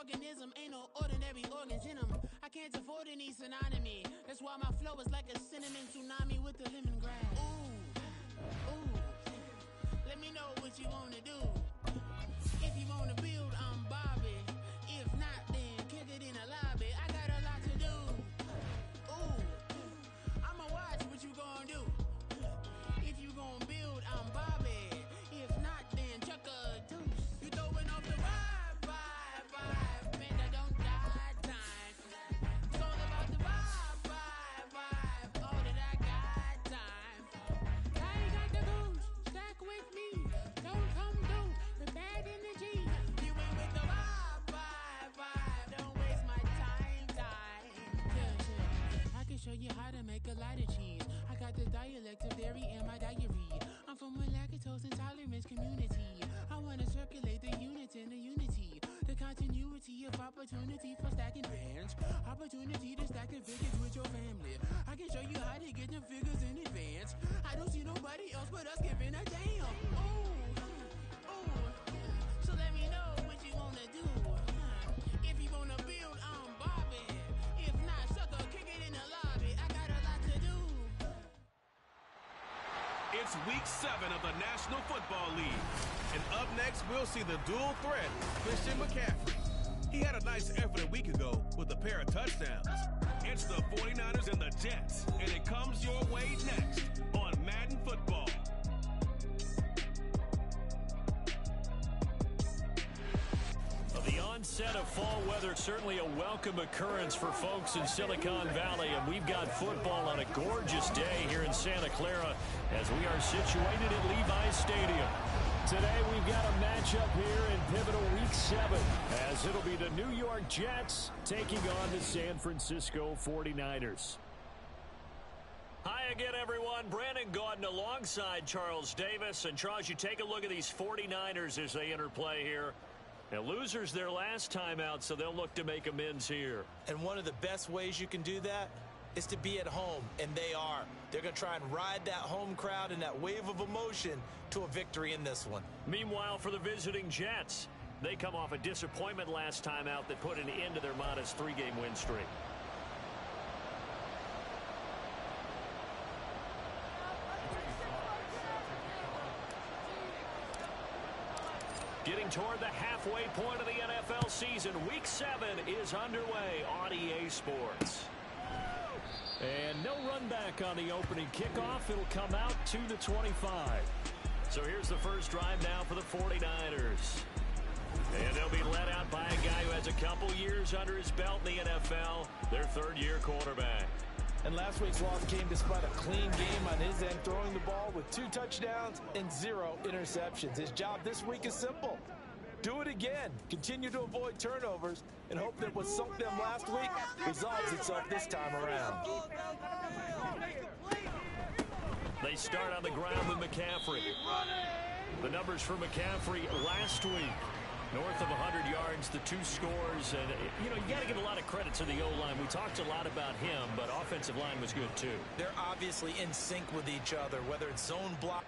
organism, ain't no ordinary organs in them. I can't afford any synonymy. That's why my flow is like a cinnamon tsunami with the lemongrass. Ooh, let me know what you wanna do. If you wanna build, I'm Bobby. If not, then kick it in the lobby. I got a lot to do. Ooh, I'ma watch what you gonna do. If you gonna build, I'm Bobby. If not, then chuck a deuce. You throwing off the vibe. Man, I don't die time. It's all about the vibe. All that I got time. I ain't got the booze. Stack with me. Don't come through the bad energy. You ain't with the vibe. Don't waste my time. Yeah. I can show you how to make a lot of cheese. I got the dialect of dairy in my diary. I'm from a lactose intolerance community. I wanna circulate the units in the unity. The continuity of opportunity for stacking bands. Opportunity to stack the figures with your family. I can show you how to get them figures in advance. I don't see nobody else but us giving a damn. Ooh. So let me know what you wanna do. If you wanna build, I'm Bobby. If not, sucker, kick it in the lobby. I got a lot to do. It's week 7 of the National Football League. And up next, we'll see the dual threat, Christian McCaffrey. He had a nice effort a week ago with a pair of touchdowns. It's the 49ers and the Jets, and it comes your way next on Madden Football. The onset of fall weather, certainly a welcome occurrence for folks in Silicon Valley, and we've got football on a gorgeous day here in Santa Clara as we are situated at Levi's Stadium. Today we've got a matchup here in pivotal week 7 as it'll be the New York Jets taking on the San Francisco 49ers. Hi again, everyone. Brandon Gaudin alongside Charles Davis. And Charles, you take a look at these 49ers as they enter play here. Now, losers their last time out, so they'll look to make amends here. And one of the best ways you can do that is to be at home, and they are. They're going to try and ride that home crowd and that wave of emotion to a victory in this one. Meanwhile, for the visiting Jets, they come off a disappointment last time out that put an end to their modest 3-game win streak. Getting toward the halfway point of the NFL season, Week 7 is underway on EA Sports. And no run back on the opening kickoff. It'll come out to the 25. So here's the first drive now for the 49ers. And they'll be led out by a guy who has a couple years under his belt in the NFL, their third-year quarterback. And last week's loss came despite a clean game on his end, throwing the ball with 2 touchdowns and 0 interceptions. His job this week is simple. Do it again. Continue to avoid turnovers and hope that what sunk them last week resolves itself this time around. They start on the ground with McCaffrey. The numbers for McCaffrey last week. North of 100 yards, the 2 scores. And, you got to give a lot of credit to the O-line. We talked a lot about him, but offensive line was good, too. They're obviously in sync with each other, whether it's zone block.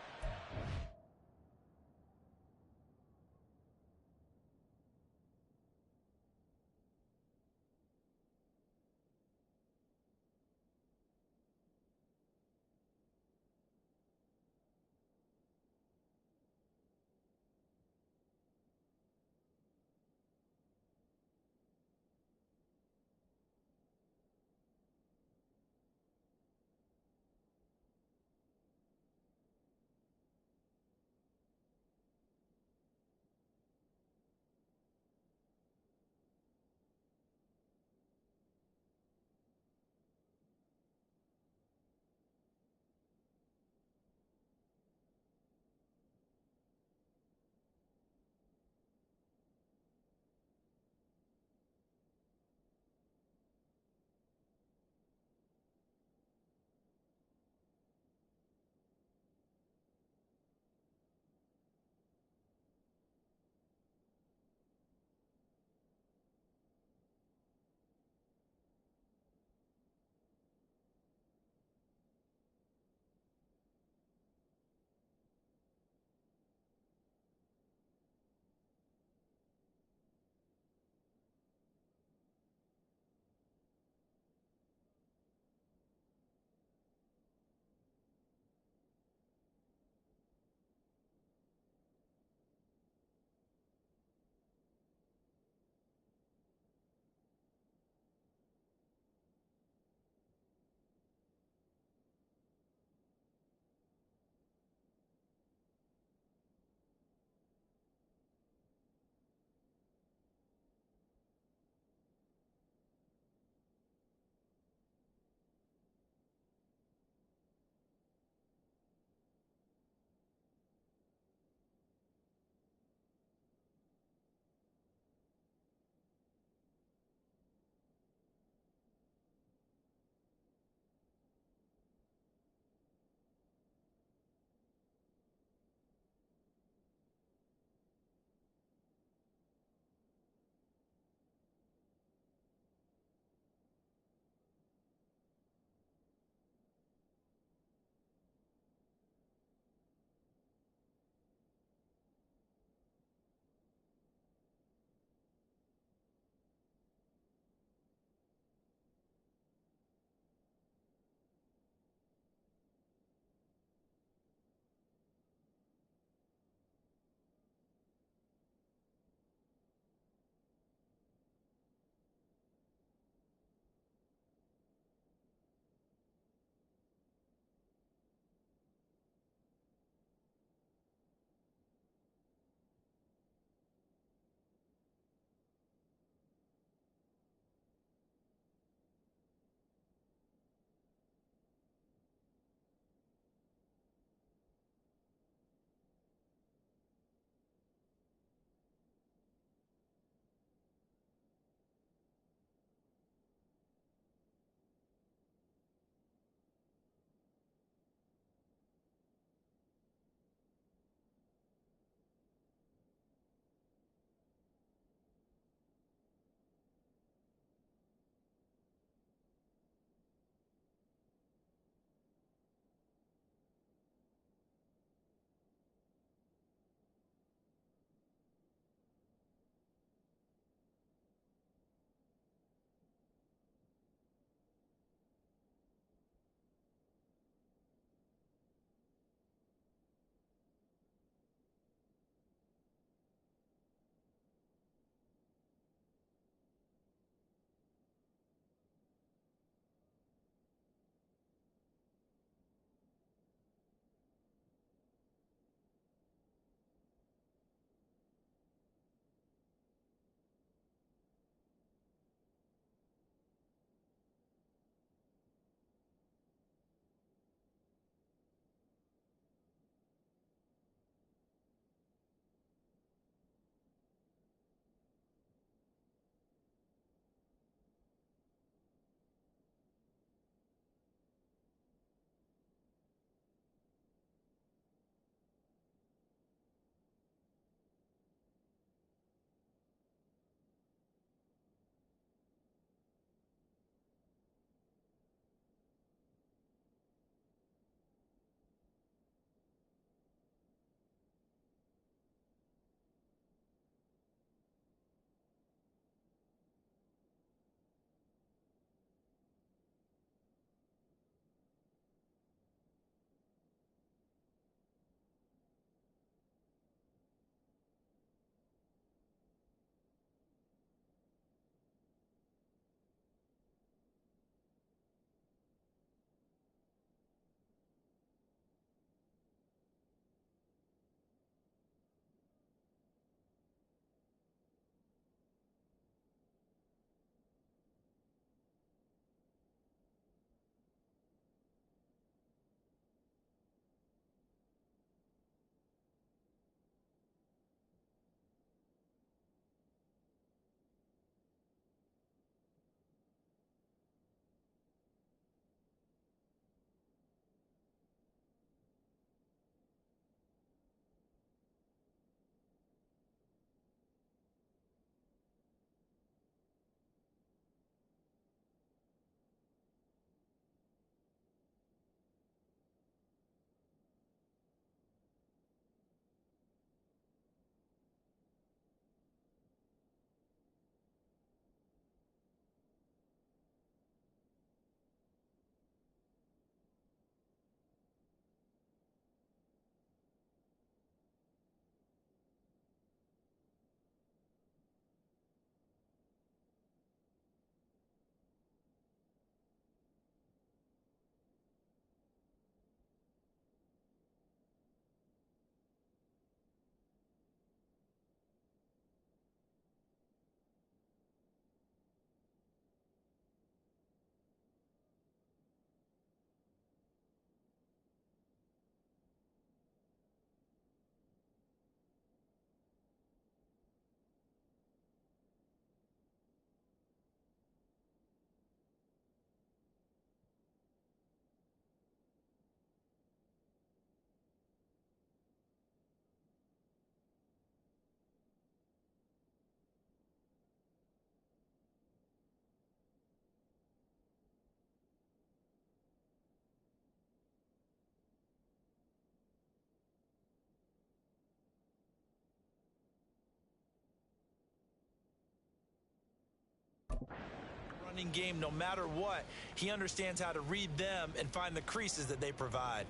running game no matter what. He understands how to read them and find the creases that they provide.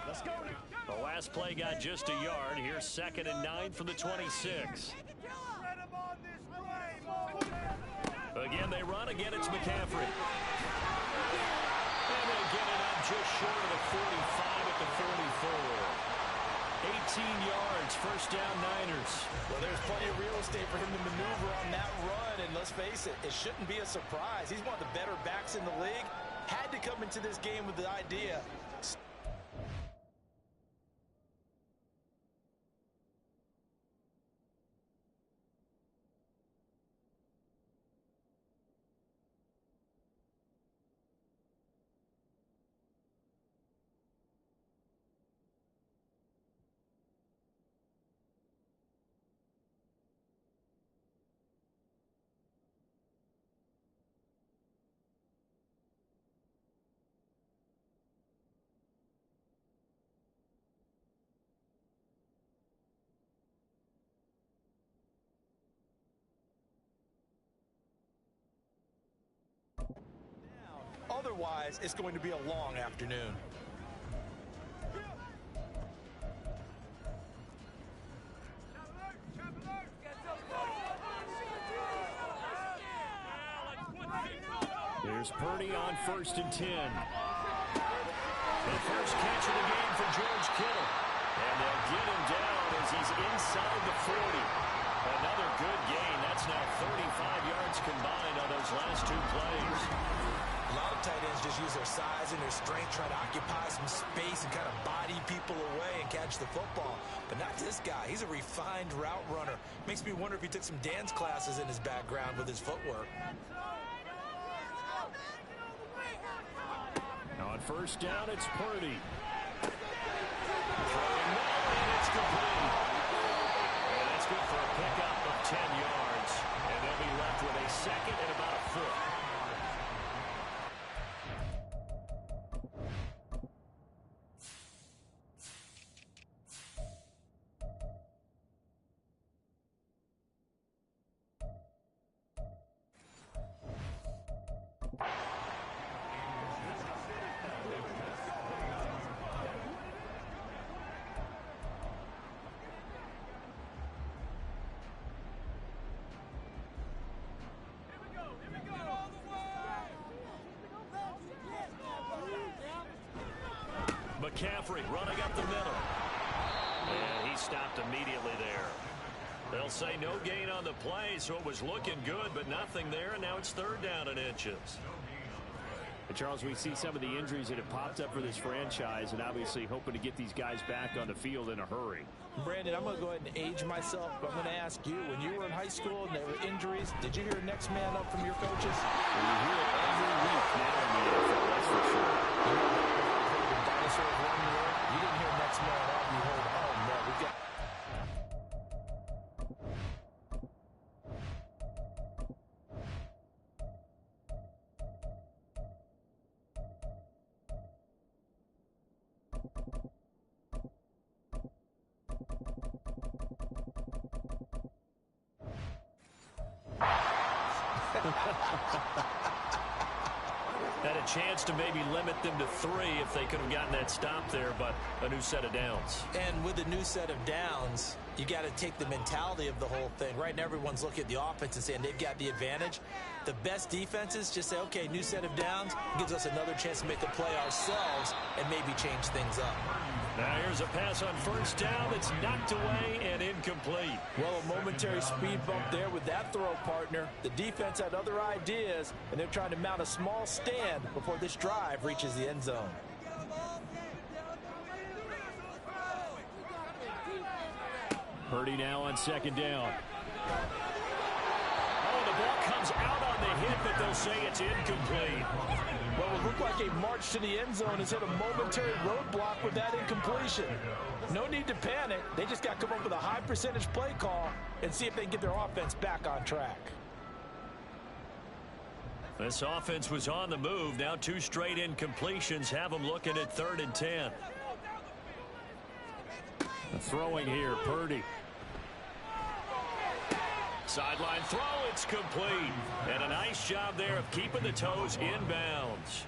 Let's go now. The last play got just a yard. Here's 2nd and 9 from the 26. Again, they run. Again, it's McCaffrey. And they get it up just short of the 45 at the 44. 18 yards, first down Niners. Well, there's plenty of real estate for him to maneuver on that run, and let's face it, it shouldn't be a surprise. He's one of the better backs in the league. Had to come into this game with the idea. Otherwise, it's going to be a long afternoon. There's Purdy on 1st and 10. The first catch of the game for George Kittle. And they'll get him down as he's inside the 40. Another good gain. That's now 35 yards combined on those last 2 plays. A lot of tight ends just use their size and their strength, try to occupy some space and kind of body people away and catch the football. But not this guy. He's a refined route runner. Makes me wonder if he took some dance classes in his background with his footwork. On 1st down, it's Purdy. And it's complete. And that's good for a pickup of 10 yards. And they'll be left with a 2nd and about a foot. McCaffrey running up the middle. And he stopped immediately there. They'll say no gain on the play, so it was looking good, but nothing there, and now it's 3rd down and inches. And Charles, we see some of the injuries that have popped up for this franchise, and obviously hoping to get these guys back on the field in a hurry. Brandon, I'm going to go ahead and age myself, but I'm going to ask you, when you were in high school and there were injuries, did you hear next man up from your coaches? Well, you hear it every week now in the NFL, that's for sure. You didn't hear next man up. You heard, oh, no, we got... Had a chance to maybe limit them to 3 if they could have gotten that stop there, but a new set of downs. And with a new set of downs, you got to take the mentality of the whole thing. Right now, everyone's looking at the offense and saying they've got the advantage. The best defenses just say, okay, new set of downs gives us another chance to make the play ourselves and maybe change things up. Now here's a pass on 1st down that's knocked away and incomplete. Well, a momentary speed bump there with that throw, partner. The defense had other ideas, and they're trying to mount a small stand before this drive reaches the end zone. Purdy now on 2nd down. Oh, the ball comes out on the hit, but they'll say it's incomplete. Well, it looked like a march to the end zone has hit a momentary roadblock with that incompletion. No need to panic. They just got to come up with a high percentage play call and see if they can get their offense back on track. This offense was on the move. Now 2 straight incompletions have them looking at 3rd and 10. Throwing here, Purdy. Sideline throw, it's complete. And a nice job there of keeping the toes inbounds.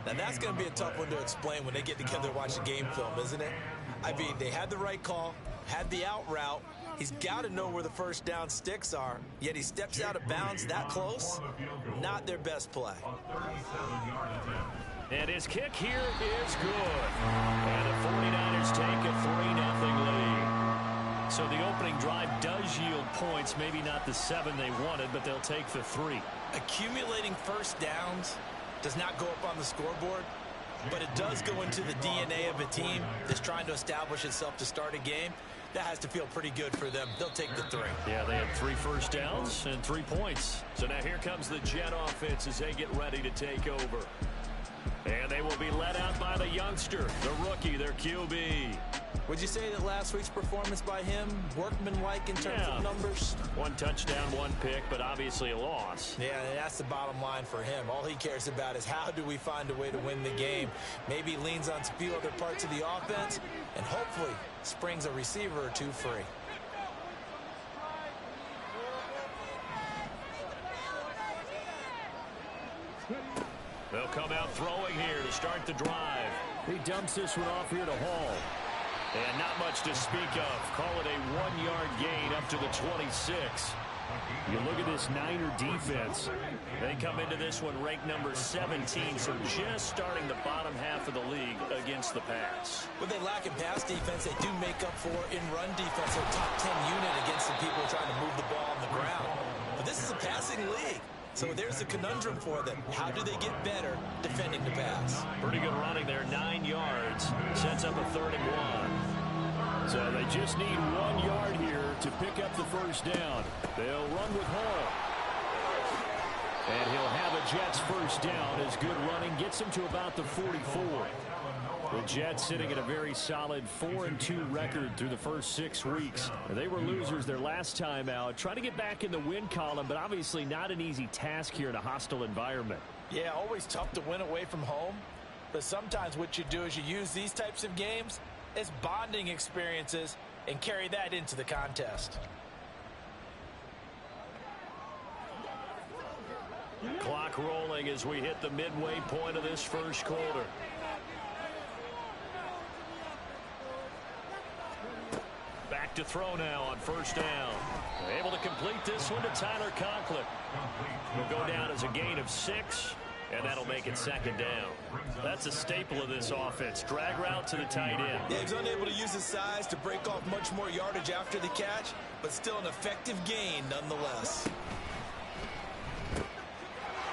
Now that's going to be a tough one to explain when they get together to watch the game film, isn't it? I mean, they had the right call, had the out route. He's got to know where the first down sticks are, yet he steps out of bounds that close. Not their best play. And his kick here is good. And the 49ers take a 3-0 lead. So the opening drive does yield points, maybe not the 7 they wanted, but they'll take the 3. Accumulating first downs does not go up on the scoreboard, but it does go into the DNA of a team that's trying to establish itself to start a game. That has to feel pretty good for them. They'll take the 3. Yeah, they had 3 first downs and 3 points. So now here comes the Jet offense as they get ready to take over. And they will be led out by the youngster, the rookie, their QB. Would you say that last week's performance by him, workmanlike in terms of numbers? 1 touchdown, 1 pick, but obviously a loss. Yeah, and that's the bottom line for him. All he cares about is how do we find a way to win the game. Maybe he leans on a few other parts of the offense and hopefully springs a receiver or 2 free. They'll come out throwing here to start the drive. He dumps this one off here to Hall. And not much to speak of. Call it a 1-yard gain up to the 26. You look at this Niner defense. They come into this one ranked number 17, so just starting the bottom half of the league against the pass. What they lack in pass defense, they do make up for in run defense. They're top 10 unit against the people trying to move the ball on the ground. But this is a passing league. So there's a conundrum for them. How do they get better defending the pass? Pretty good running there, 9 yards. Sets up a 3rd and 1. So they just need 1 yard here to pick up the first down. They'll run with Hall. And he'll have a Jets first down as good running gets him to about the 44. The Jets sitting at a very solid 4-2 record through the first 6 weeks. They were losers their last time out. Trying to get back in the win column, but obviously not an easy task here in a hostile environment. Yeah, always tough to win away from home. But sometimes what you do is you use these types of games as bonding experiences and carry that into the contest. Clock rolling as we hit the midway point of this first quarter. Back to throw now on first down. Able to complete this one to Tyler Conklin. Will go down as a gain of 6, and that'll make it 2nd down. That's a staple of this offense. Drag route to the tight end. Yeah, he's unable to use his size to break off much more yardage after the catch, but still an effective gain nonetheless.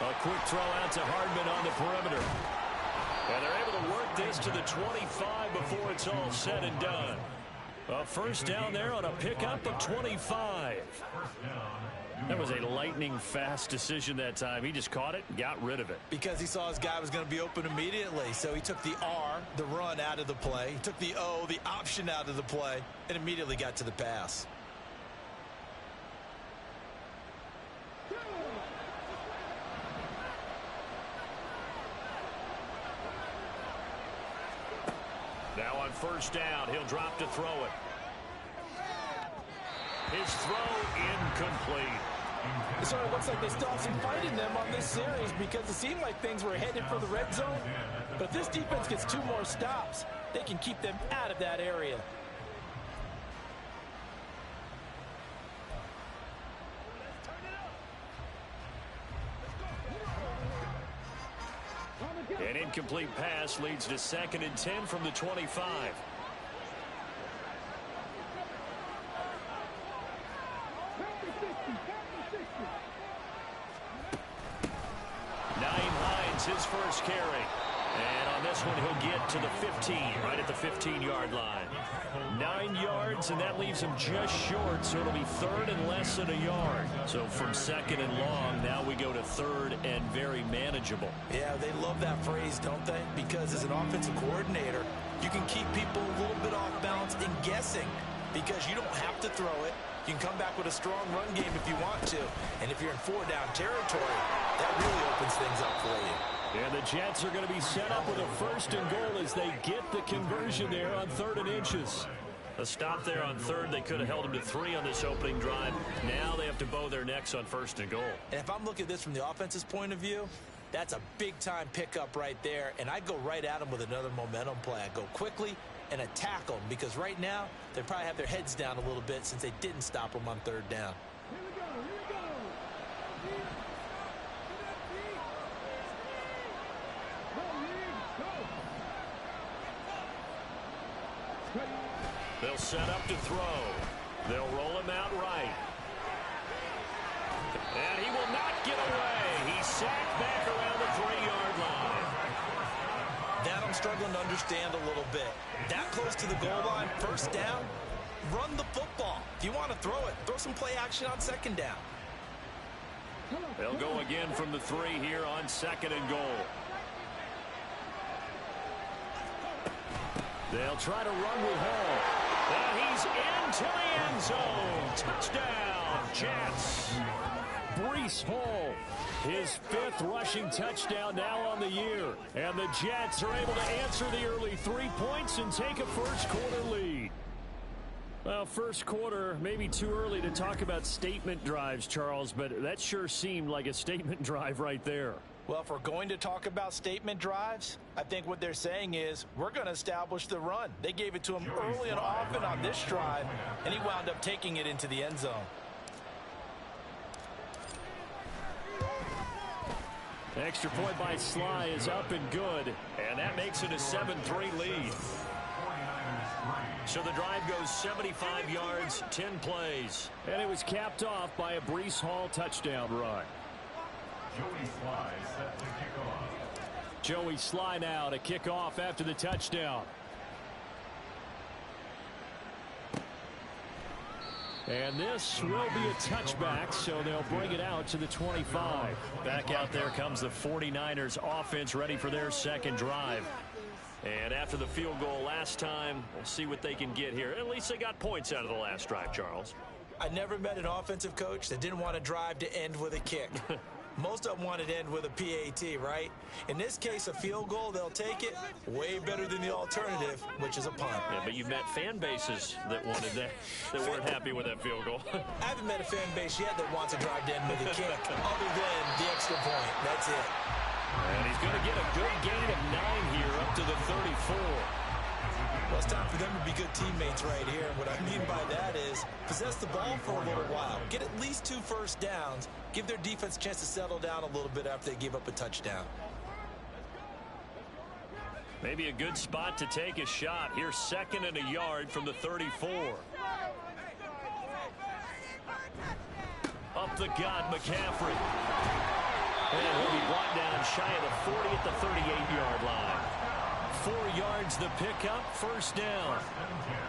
A quick throw out to Hardman on the perimeter. And they're able to work this to the 25 before it's all said and done. A first down there on a pickup of 25. That was a lightning-fast decision that time. He just caught it and got rid of it. Because he saw his guy was going to be open immediately. So he took the R, the run, out of the play. He took the O, the option, out of the play, and immediately got to the pass. Now on first down, he'll drop to throw it. His throw incomplete. It sort of looks like they still have some fight in them on this series because it seemed like things were headed for the red zone. But if this defense gets 2 more stops, they can keep them out of that area. An incomplete pass leads to 2nd and 10 from the 25. His first carry. And on this one, he'll get to the 15, right at the 15-yard line. 9 yards, and that leaves him just short, so it'll be 3rd and less than a yard. So from 2nd and long, now we go to 3rd and very manageable. Yeah, they love that phrase, don't they? Because as an offensive coordinator, you can keep people a little bit off balance and guessing because you don't have to throw it. You can come back with a strong run game if you want to. And if you're in 4-down territory, that really opens things up for you. And the Jets are going to be set up with a 1st and goal as they get the conversion there on 3rd and inches. A stop there on third. They could have held him to 3 on this opening drive. Now they have to bow their necks on 1st and goal. And if I'm looking at this from the offense's point of view, that's a big-time pickup right there. And I go right at them with another momentum play. I go quickly and attack them because right now they probably have their heads down a little bit since they didn't stop them on 3rd down. They'll set up to throw. They'll roll him out right. And he will not get away. He's sacked back around the 3-yard line. That I'm struggling to understand a little bit. That close to the goal line, 1st down, run the football. If you want to throw it, throw some play action on 2nd down. They'll go again from the 3 here on 2nd and goal. They'll try to run with Hall. And he's into the end zone. Touchdown, Jets. Breece Hall, his 5th rushing touchdown now on the year. And the Jets are able to answer the early 3 points and take a 1st quarter lead. Well, 1st quarter, maybe too early to talk about statement drives, Charles, but that sure seemed like a statement drive right there. Well, if we're going to talk about statement drives, I think what they're saying is we're going to establish the run. They gave it to him early and often on this drive, and he wound up taking it into the end zone. Extra point by Sly is up and good, and that makes it a 7-3 lead. So the drive goes 75 yards, 10 plays. And it was capped off by a Breece Hall touchdown run. Joey Sly now to kick off after the touchdown. And this will be a touchback, so they'll bring it out to the 25. Back out there comes the 49ers offense ready for their 2nd drive. And after the field goal last time, we'll see what they can get here. At least they got points out of the last drive, Charles. I never met an offensive coach that didn't want to drive to end with a kick. Most of them wanted to end with a PAT, right? In this case, a field goal, they'll take it. Way better than the alternative, which is a punt. Yeah, but you've met fan bases that wanted that weren't happy with that field goal. I haven't met a fan base yet that wants to drive to end with a kick, other than the extra point. That's it. And he's going to get a good gain of 9 here up to the 34. Well, it's time for them to be good teammates right here. And what I mean by that is possess the ball for a little while. Get at least 2 first downs. Give their defense a chance to settle down a little bit after they give up a touchdown. Maybe a good spot to take a shot. Here's 2nd and a yard from the 34. Up the gut, McCaffrey. And he'll be brought down shy of the 40 at the 38-yard line. 4 yards the pickup, 1st down.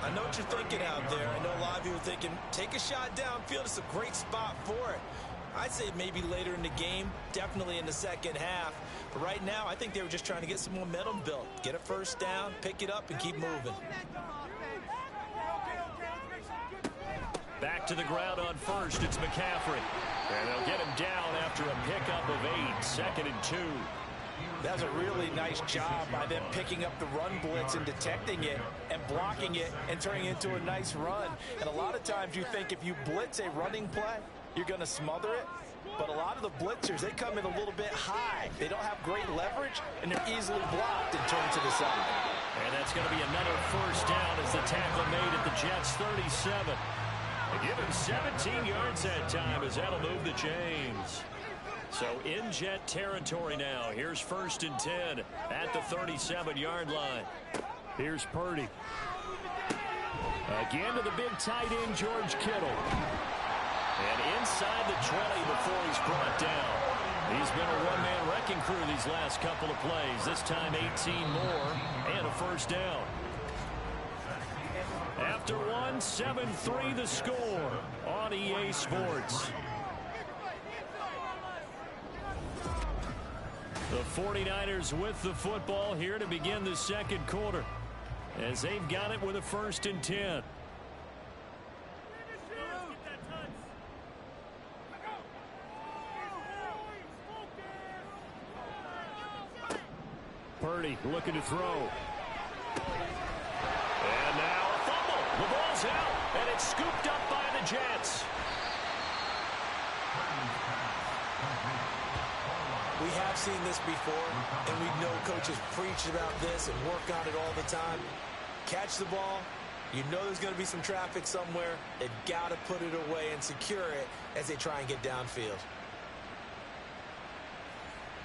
I know what you're thinking out there. I know a lot of you are thinking, take a shot downfield. It's a great spot for it. I'd say maybe later in the game, definitely in the 2nd half. But right now, I think they were just trying to get some momentum built. Get a 1st down, pick it up, and keep moving. Back to the ground on 1st, it's McCaffrey. And they'll get him down after a pickup of 8, 2nd and 2. That's a really nice job by them picking up the run blitz and detecting it and blocking it and turning it into a nice run. And a lot of times you think if you blitz a running play, you're going to smother it. But a lot of the blitzers, they come in a little bit high. They don't have great leverage, and they're easily blocked and turned to the side. And that's going to be another 1st down as the tackle made at the Jets' 37. They give him 17 yards that time as that'll move the chains. So in Jet territory now. Here's 1st and 10 at the 37-yard line. Here's Purdy. Again to the big tight end, George Kittle. And inside the 20 before he's brought down. He's been a one-man wrecking crew these last couple of plays. This time 18 more and a 1st down. After 1, 7-3 the score on EA Sports. The 49ers with the football here to begin the 2nd quarter as they've got it with a 1st and 10. Purdy looking to throw. And now a fumble. The ball goes out, and it's scooped up by the Jets. We have seen this before, and we know coaches preach about this and work on it all the time. Catch the ball. You know there's going to be some traffic somewhere. They've got to put it away and secure it as they try and get downfield.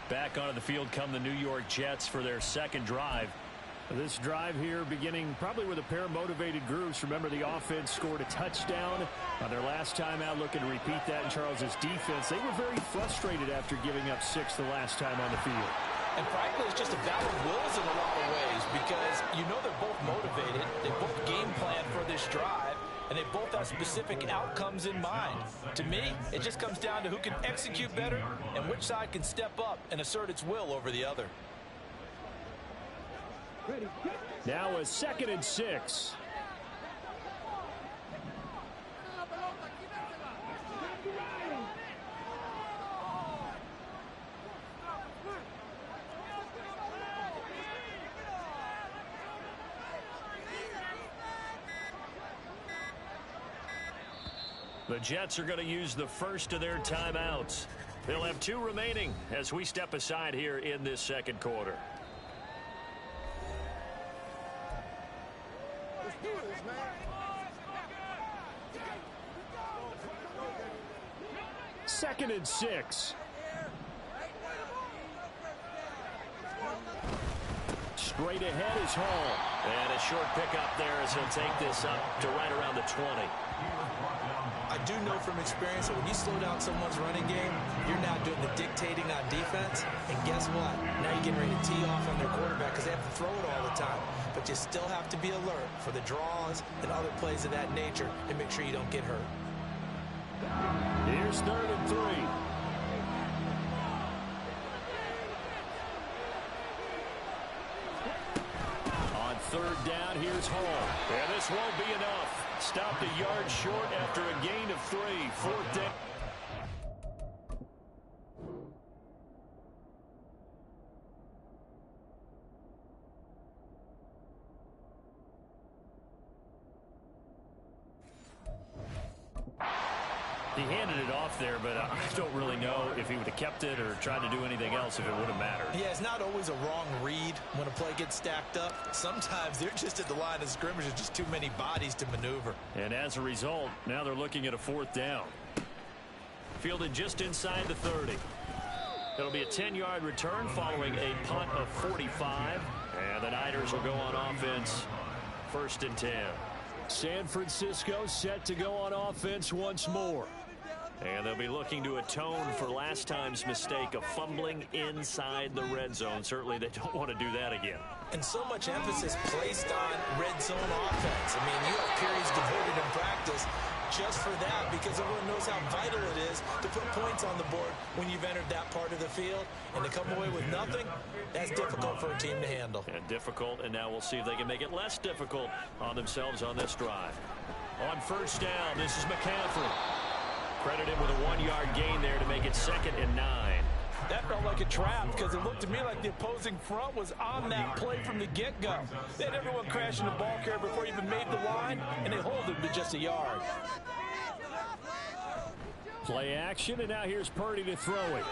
Back onto the field come the New York Jets for their second drive. This drive here beginning probably with a pair of motivated groups. Remember, the offense scored a touchdown on their last time out. Looking to repeat that in Charles's defense. They were very frustrated after giving up 6 the last time on the field. And frankly, it's just a battle of wills in a lot of ways because you know they're both motivated. They both game plan for this drive, and they both have specific outcomes in mind. To me, it just comes down to who can execute better and which side can step up and assert its will over the other. Now a 2nd and 6. The Jets are going to use the first of their timeouts. They'll have 2 remaining as we step aside here in this second quarter. Let's do this, man. 2nd and 6. Straight ahead is Hall. And a short pickup there as he'll take this up to right around the 20. I do know from experience that when you slow down someone's running game, you're now doing the dictating on defense. And guess what? Now you're getting ready to tee off on their quarterback because they have to throw it all the time. But you still have to be alert for the draws and other plays of that nature and make sure you don't get hurt. Here's 3rd and 3. On 3rd down, here's Hall. And this won't be enough. Stopped a yard short after a gain of 3. 4th down. He handed it off there, but I don't really know if he would have kept it or tried to do anything else if it would have mattered. Yeah, it's not always a wrong read when a play gets stacked up. Sometimes they're just at the line of scrimmage. There's just too many bodies to maneuver. And as a result, now they're looking at a 4th down. Fielded just inside the 30. It'll be a 10-yard return following a punt of 45. And the Niners will go on offense 1st and 10. San Francisco set to go on offense once more. And they'll be looking to atone for last time's mistake of fumbling inside the red zone. Certainly they don't want to do that again. And so much emphasis placed on red zone offense. I mean, you have periods devoted in practice just for that because everyone knows how vital it is to put points on the board when you've entered that part of the field. And to come away with nothing, that's difficult for a team to handle. And difficult, and now we'll see if they can make it less difficult on themselves on this drive. On 1st down, this is McCaffrey. Credited with a 1-yard gain there to make it 2nd and 9. That felt like a trap because it looked to me like the opposing front was on that play from the get-go. They had everyone crashing the ball carrier before he even made the line, and they hold him to just a yard. Play action, and now here's Purdy to throw it.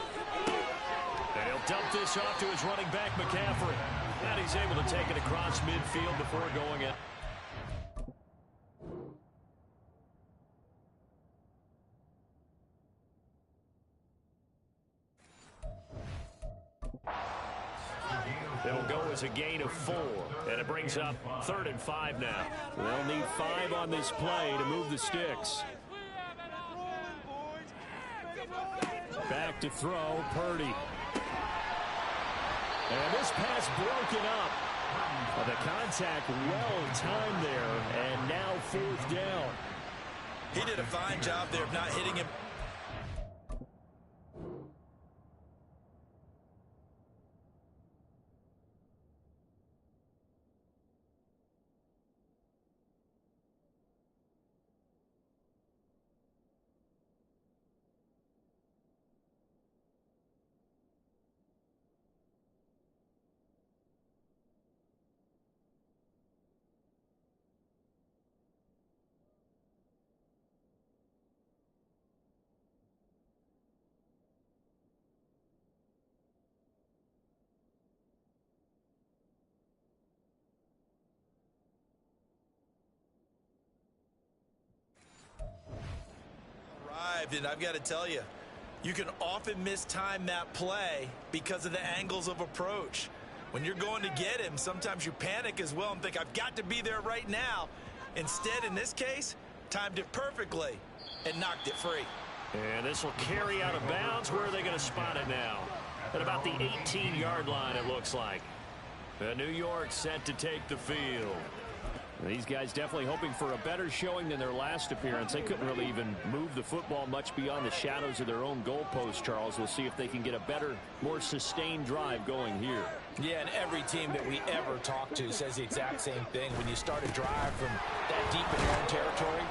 And he'll dump this off to his running back, McCaffrey. And he's able to take it across midfield before going in. It'll go as a gain of 4, and it brings up 3rd and 5 now. They'll need 5 on this play to move the sticks. Back to throw, Purdy. And this pass broken up. The contact well timed there, and now 4th down. He did a fine job there of not hitting him. And I've got to tell you, you can often mistime that play because of the angles of approach. When you're going to get him, sometimes you panic as well and think, I've got to be there right now. Instead, in this case, timed it perfectly and knocked it free. And this will carry out of bounds. Where are they going to spot it now? At about the 18-yard line, it looks like. New York set to take the field. These guys definitely hoping for a better showing than their last appearance. They couldn't really even move the football much beyond the shadows of their own goalpost, Charles. We'll see if they can get a better, more sustained drive going here. Yeah, and every team that we ever talk to says the exact same thing. When you start a drive from that deep in your own territory,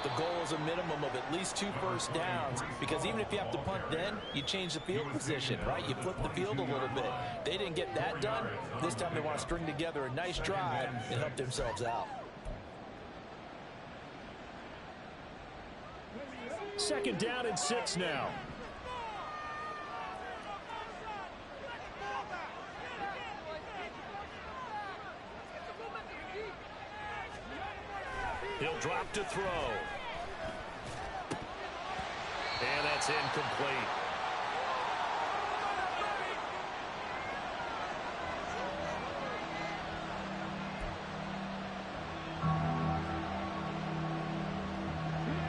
the goal is a minimum of at least 2 first downs, because even if you have to punt then, you change the field position, right? You flip the field a little bit. They didn't get that done. This time they want to string together a nice drive and help themselves out. Second down and 6 now. He'll drop to throw. And that's incomplete.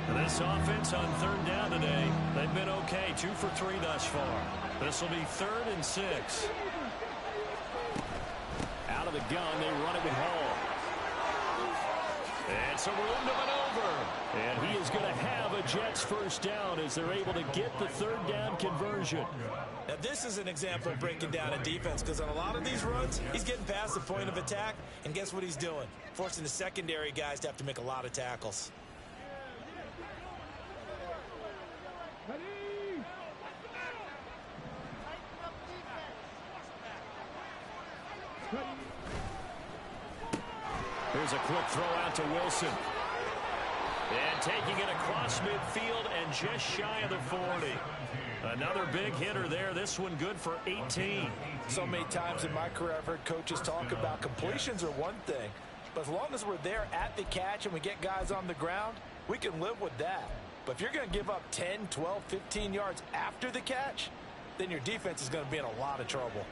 This offense on third down today, they've been okay. 2 for 3 thus far. This will be 3rd and 6. Out of the gun, they run it with Hall. And some room to maneuver. And he is going to have a Jets first down as they're able to get the 3rd down conversion. Now, this is an example of breaking down a defense, because on a lot of these runs, he's getting past the point of attack, and guess what he's doing? Forcing the secondary guys to have to make a lot of tackles. Here's a quick throw out to Wilson. And taking it across midfield and just shy of the 40. Another big hitter there. This one good for 18. So many times in my career I've heard coaches talk about completions are one thing, but as long as we're there at the catch and we get guys on the ground, we can live with that. But if you're going to give up 10, 12, 15 yards after the catch, then your defense is going to be in a lot of trouble.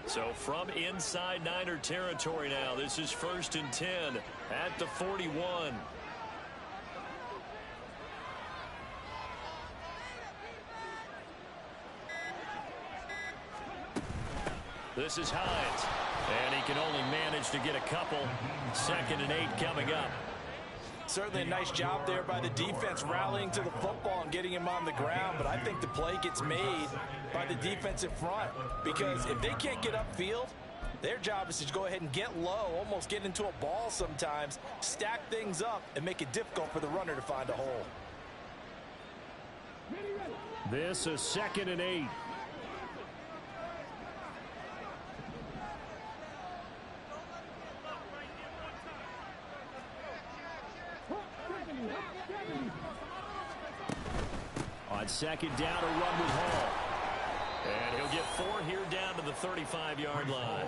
So from inside Niner territory now, this is 1st and 10 at the 41. This is Hines, and he can only manage to get a couple. 2nd and 8 coming up. Certainly a nice job there by the defense rallying to the football and getting him on the ground, but I think the play gets made by the defensive front, because if they can't get upfield, their job is to go ahead and get low, almost get into a ball sometimes, stack things up, and make it difficult for the runner to find a hole. This is 2nd and 8. On 2nd down, a run with Hall. And he'll get 4 here down to the 35-yard line.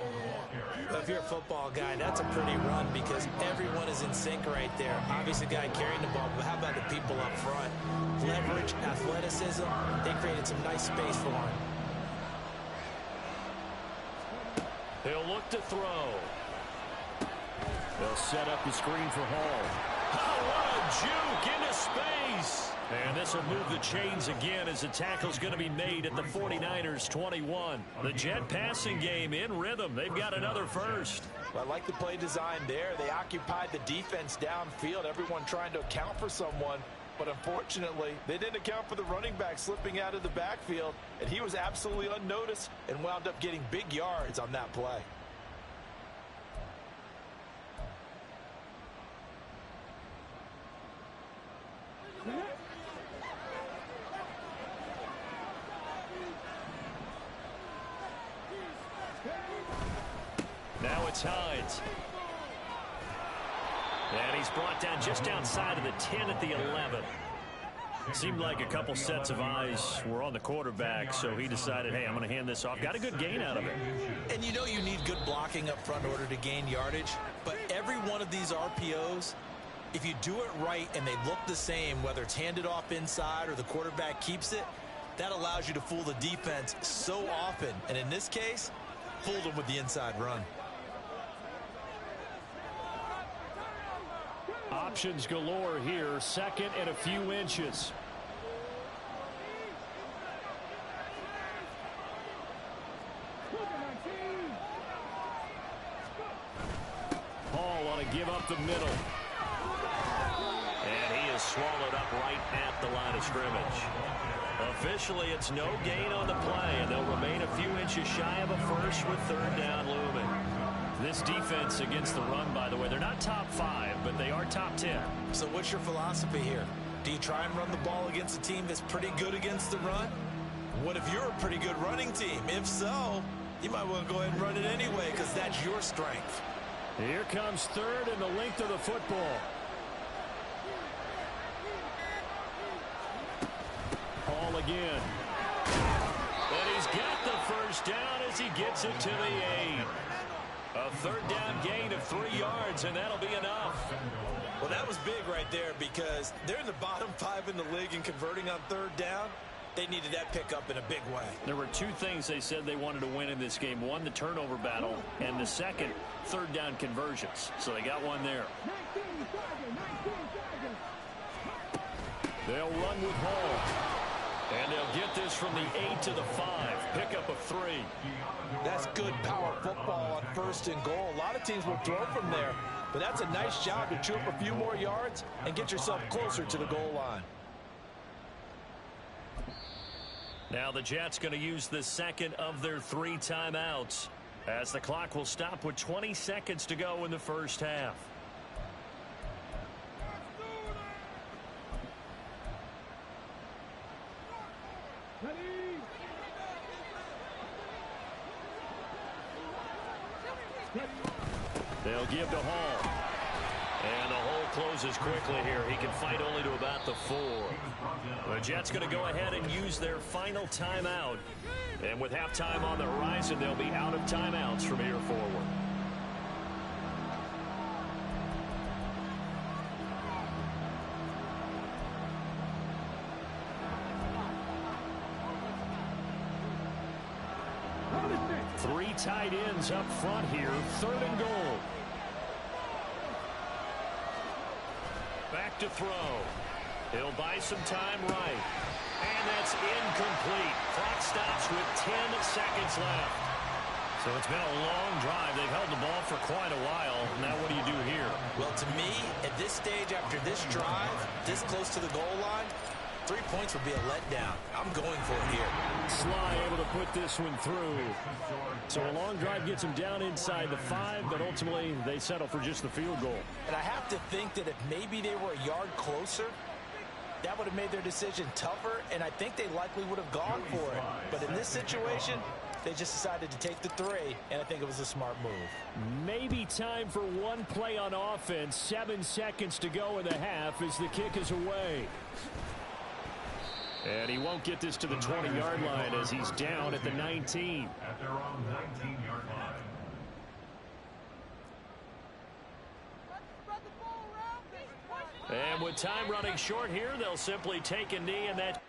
If you're a football guy, that's a pretty run, because everyone is in sync right there. Obviously, the guy carrying the ball, but how about the people up front? Leverage, athleticism, they created some nice space for him. He'll look to throw. They'll set up the screen for Hall. Oh, what a juke into space. And this will move the chains again as the tackle's going to be made at the 49ers 21. The Jet passing game in rhythm. They've got another first. I like the play design there. They occupied the defense downfield, everyone trying to account for someone. But unfortunately, they didn't account for the running back slipping out of the backfield, and he was absolutely unnoticed and wound up getting big yards on that play. Now it's Hines. And he's brought down just outside of the 10 at the 11. It seemed like a couple sets of eyes were on the quarterback, so he decided, hey, I'm going to hand this off. Got a good gain out of it. And you know you need good blocking up front in order to gain yardage, but every one of these RPOs If you do it right and they look the same, whether it's handed off inside or the quarterback keeps it, that allows you to fool the defense so often. And in this case, fooled them with the inside run. Options galore here. Second and a few inches. Hall on a give up the middle. And he is swallowed up right at the line of scrimmage. Officially, it's no gain on the play, and they'll remain a few inches shy of a first with third down looming. This defense against the run, by the way, they're not top 5, but they are top 10. So what's your philosophy here? Do you try and run the ball against a team that's pretty good against the run? What if you're a pretty good running team? If so, you might want to go ahead and run it anyway because that's your strength. Here comes third and the length of the football. Hall again. And he's got the first down as he gets it to the 8. A third down gain of 3 yards, and that'll be enough. Well, that was big right there because they're in the bottom 5 in the league and converting on third down. They needed that pickup in a big way. There were 2 things they said they wanted to win in this game. One, the turnover battle, and the second, third down conversions. So they got one there. They'll run with Hall. And they'll get this from the 8 to the 5. Pickup of 3. That's good power football on first and goal. A lot of teams will throw from there, but that's a nice job to chew up a few more yards and get yourself closer to the goal line. Now the Jets going to use the second of their 3 timeouts as the clock will stop with 20 seconds to go in the first half. They'll give to Hall. And the hole closes quickly here. He can fight only to about the 4. The Jets going to go ahead and use their final timeout. And with halftime on the horizon, they'll be out of timeouts from here forward. Three tight ends up front here. Third and goal. Back to throw. He'll buy some time right. And that's incomplete. Clock stops with 10 seconds left. So it's been a long drive. They've held the ball for quite a while. Now what do you do here? Well, to me, at this stage, after this drive, this close to the goal line, 3 points would be a letdown. I'm going for it here. Sly able to put this one through. So a long drive gets them down inside the 5, but ultimately they settle for just the field goal. And I have to think that if maybe they were a yard closer, that would have made their decision tougher, and I think they likely would have gone for it. But in this situation, they just decided to take the 3, and I think it was a smart move. Maybe time for one play on offense. 7 seconds to go in the half as the kick is away. And he won't get this to the 20-yard line as he's down at the 19. At their own 19-yard line. And with time running short here, they'll simply take a knee, and that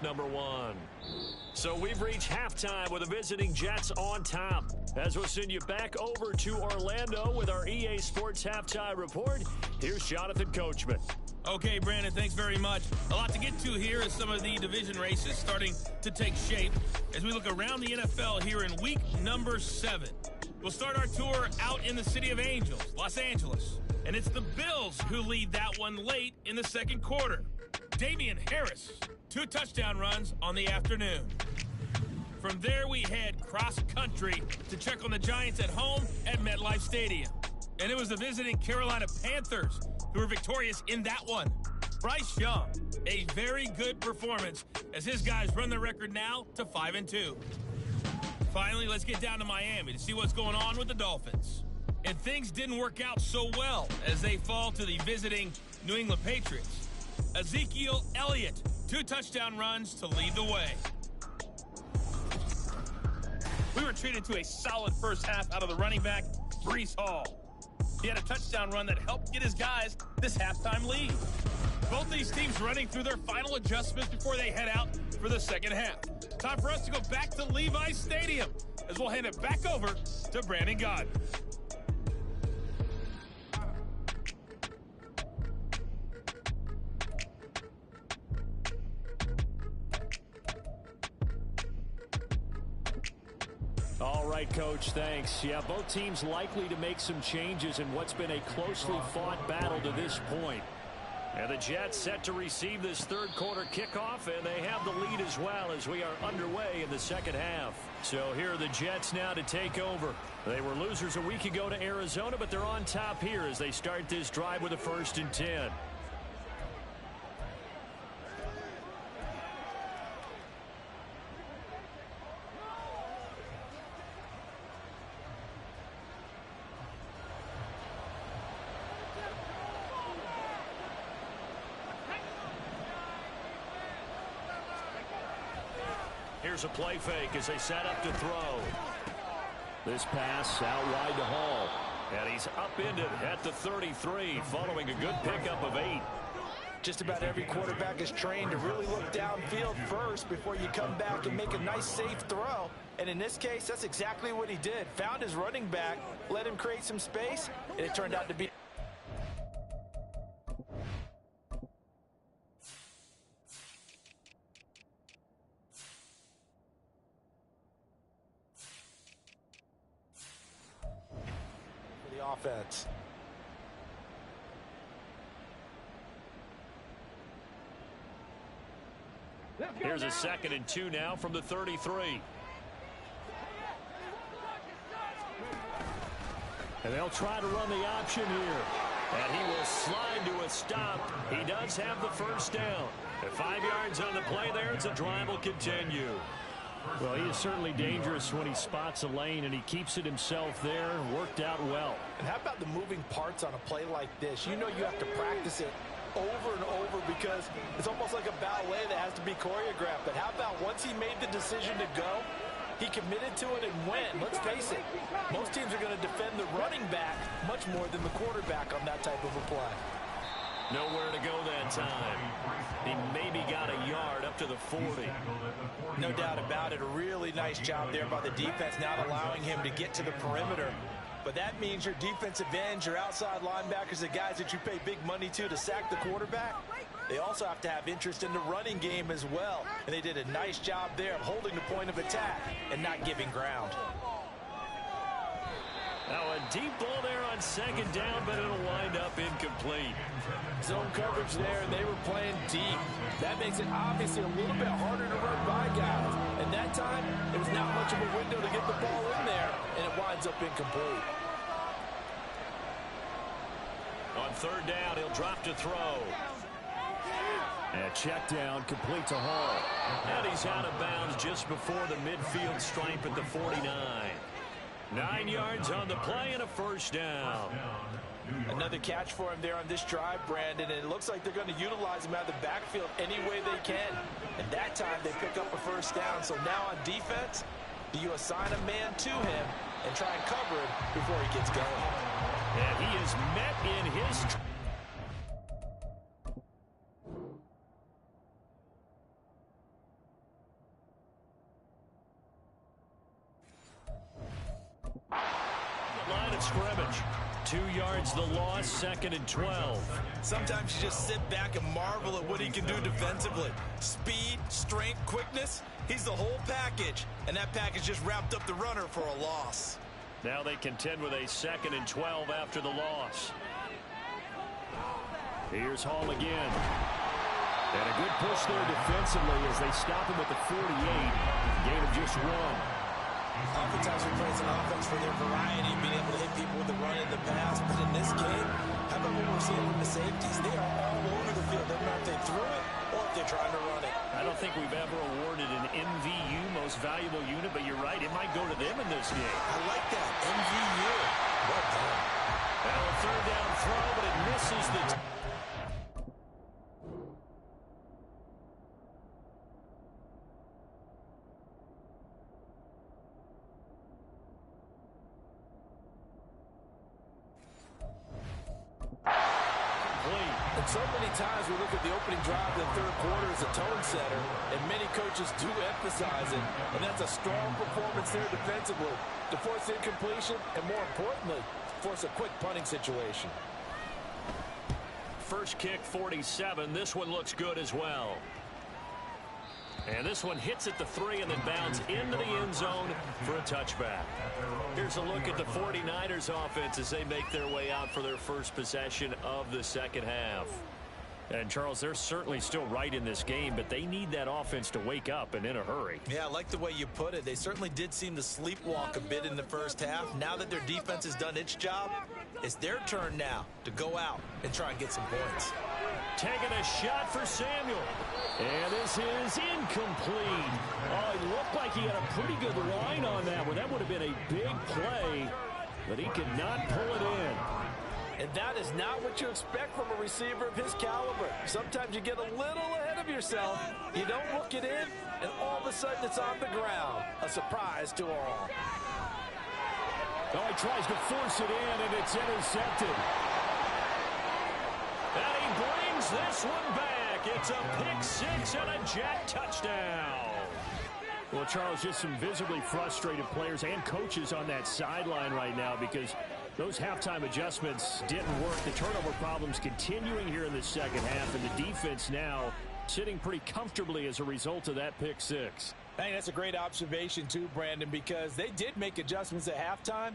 number 1. So we've reached halftime with the visiting Jets on top. As we'll send you back over to Orlando with our EA Sports Halftime Report, here's Jonathan Coachman. Okay, Brandon, thanks very much. A lot to get to here as some of the division races starting to take shape as we look around the NFL here in week number 7. We'll start our tour out in the city of Angels, Los Angeles. And it's the Bills who lead that one late in the second quarter. Damian Harris, 2 touchdown runs on the afternoon. From there, we head cross-country to check on the Giants at home at MetLife Stadium. And it was the visiting Carolina Panthers who were victorious in that one. Bryce Young, a very good performance as his guys run the record now to 5-2. Finally, let's get down to Miami to see what's going on with the Dolphins. And things didn't work out so well as they fall to the visiting New England Patriots. Ezekiel Elliott, 2 touchdown runs to lead the way. We were treated to a solid first half out of the running back, Breece Hall. He had a touchdown run that helped get his guys this halftime lead. Both these teams running through their final adjustments before they head out for the second half. Time for us to go back to Levi's Stadium as we'll hand it back over to Brandon Gaudin. All right, Coach, thanks. Yeah, both teams likely to make some changes in what's been a closely fought battle to this point. And the Jets set to receive this third quarter kickoff, and they have the lead as well as we are underway in the second half. So here are the Jets now to take over. They were losers a week ago to Arizona, but they're on top here as they start this drive with a 1st and 10. Here's a play fake as they set up to throw. This pass out wide to Hall. And he's upended at the 33 following a good pickup of 8. Just about every quarterback is trained to really look downfield first before you come back and make a nice safe throw. And in this case, that's exactly what he did. Found his running back, let him create some space, and it turned out to be offense. Here's a 2nd and 2 now from the 33. And they'll try to run the option here. And he will slide to a stop. He does have the first down. At 5 yards on the play there, it's a drive will continue. Well, he is certainly dangerous when he spots a lane, and he keeps it himself there. Worked out well. And how about the moving parts on a play like this? You know you have to practice it over and over because it's almost like a ballet that has to be choreographed. But how about once he made the decision to go, he committed to it and went. Let's face it, most teams are going to defend the running back much more than the quarterback on that type of a play. Nowhere to go that time. He maybe got a yard up to the 40. No doubt about it. A really nice job there by the defense, not allowing him to get to the perimeter. But that means your defensive ends, your outside linebackers, the guys that you pay big money to sack the quarterback, they also have to have interest in the running game as well. And they did a nice job there of holding the point of attack and not giving ground. Now a deep ball there on 2nd down, but it'll wind up incomplete. Zone coverage there, and they were playing deep. That makes it obviously a little bit harder to run by guys. And that time, it was not much of a window to get the ball in there, and it winds up incomplete. On 3rd down, he'll drop to throw. And check down, complete to Hall. And he's out of bounds just before the midfield stripe at the 49. 9 yards on the play and a 1st down. Another catch for him there on this drive, Brandon, and it looks like they're going to utilize him out of the backfield any way they can. And that time they pick up a 1st down. So now on defense, do you assign a man to him and try and cover him before he gets going? And he is met in his... of scrimmage. 2 yards the loss, 2nd and 12. Sometimes you just sit back and marvel at what he can do defensively. Speed, strength, quickness, he's the whole package. And that package just wrapped up the runner for a loss. Now they contend with a 2nd and 12 after the loss. Here's Hall again. And a good push there defensively as they stop him at the 48. Gain of just 1. Oftentimes we praise an offense for their variety, being able to hit people with the run and the pass. But in this game, how about what we're seeing from the safeties? They are all over the field. Doesn't matter if they threw it or if they're trying to run it. I don't think we've ever awarded an MVU, most valuable unit, but you're right, it might go to them in this game. I like that. MVU. Well done. Now a 3rd down throw, but it misses the... And so many times we look at the opening drive in the 3rd quarter as a tone setter, and many coaches do emphasize it, and that's a strong performance there defensively to force incompletion and, more importantly, force a quick punting situation. First kick, 47. This one looks good as well. And this one hits at the 3 and then bounds into the end zone for a touchback. Here's a look at the 49ers offense as they make their way out for their first possession of the second half. And, Charles, they're certainly still right in this game, but they need that offense to wake up and in a hurry. Yeah, I like the way you put it. They certainly did seem to sleepwalk a bit in the first half. Now that their defense has done its job, it's their turn now to go out and try and get some points. Taking a shot for Samuel. And this is incomplete. Oh, it looked like he had a pretty good line on that one. That would have been a big play, but he could not pull it in. And that is not what you expect from a receiver of his caliber. Sometimes you get a little ahead of yourself, you don't look it in, and all of a sudden it's on the ground. A surprise to all. Oh, he tries to force it in, and it's intercepted. And he brings this one back. It's a pick-6 and a Jet touchdown. Well, Charles, just some visibly frustrated players and coaches on that sideline right now because those halftime adjustments didn't work. The turnover problems continuing here in the second half, and the defense now sitting pretty comfortably as a result of that pick-6. I think that's a great observation too, Brandon, because they did make adjustments at halftime.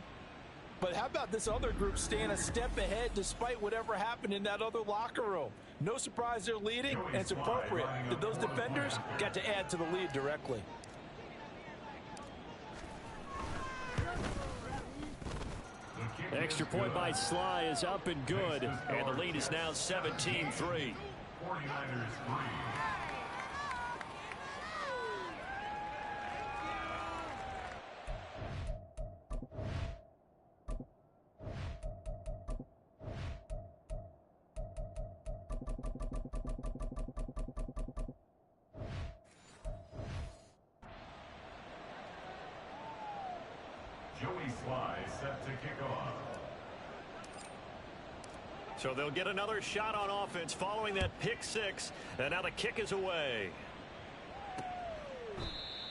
But how about this other group staying a step ahead despite whatever happened in that other locker room? No surprise they're leading, and it's appropriate that those defenders got to add to the lead directly. Extra point by Sly is up and good, and the lead is now 17-3. 49ers 3. Set to kick off. So they'll get another shot on offense following that pick-6, and now the kick is away.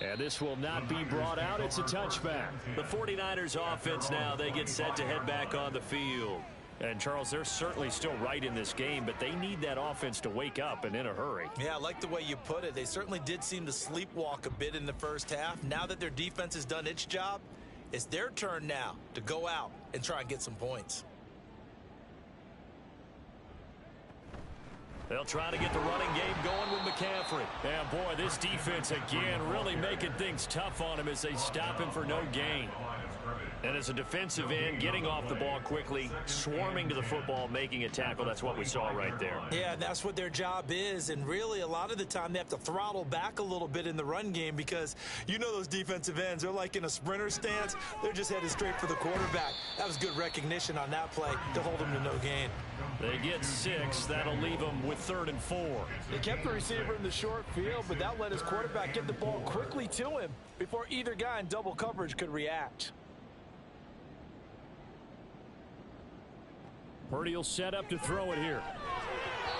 And this will not be brought out. It's a touchback. The 49ers offense now, they get set to head back on the field. And, Charles, they're certainly still right in this game, but they need that offense to wake up and in a hurry. Yeah, I like the way you put it. They certainly did seem to sleepwalk a bit in the first half. Now that their defense has done its job, it's their turn now to go out and try and get some points. They'll try to get the running game going with McCaffrey. And, boy, this defense, again, really making things tough on him as they stop him for no gain. And as a defensive end, getting off the ball quickly, swarming to the football, making a tackle, that's what we saw right there. Yeah, that's what their job is. And really, a lot of the time, they have to throttle back a little bit in the run game because you know those defensive ends, they're like in a sprinter stance. They're just headed straight for the quarterback. That was good recognition on that play to hold them to no gain. They get 6. That'll leave them with 3rd and 4. They kept the receiver in the short field, but that let his quarterback get the ball quickly to him before either guy in double coverage could react. Purdy will set up to throw it here.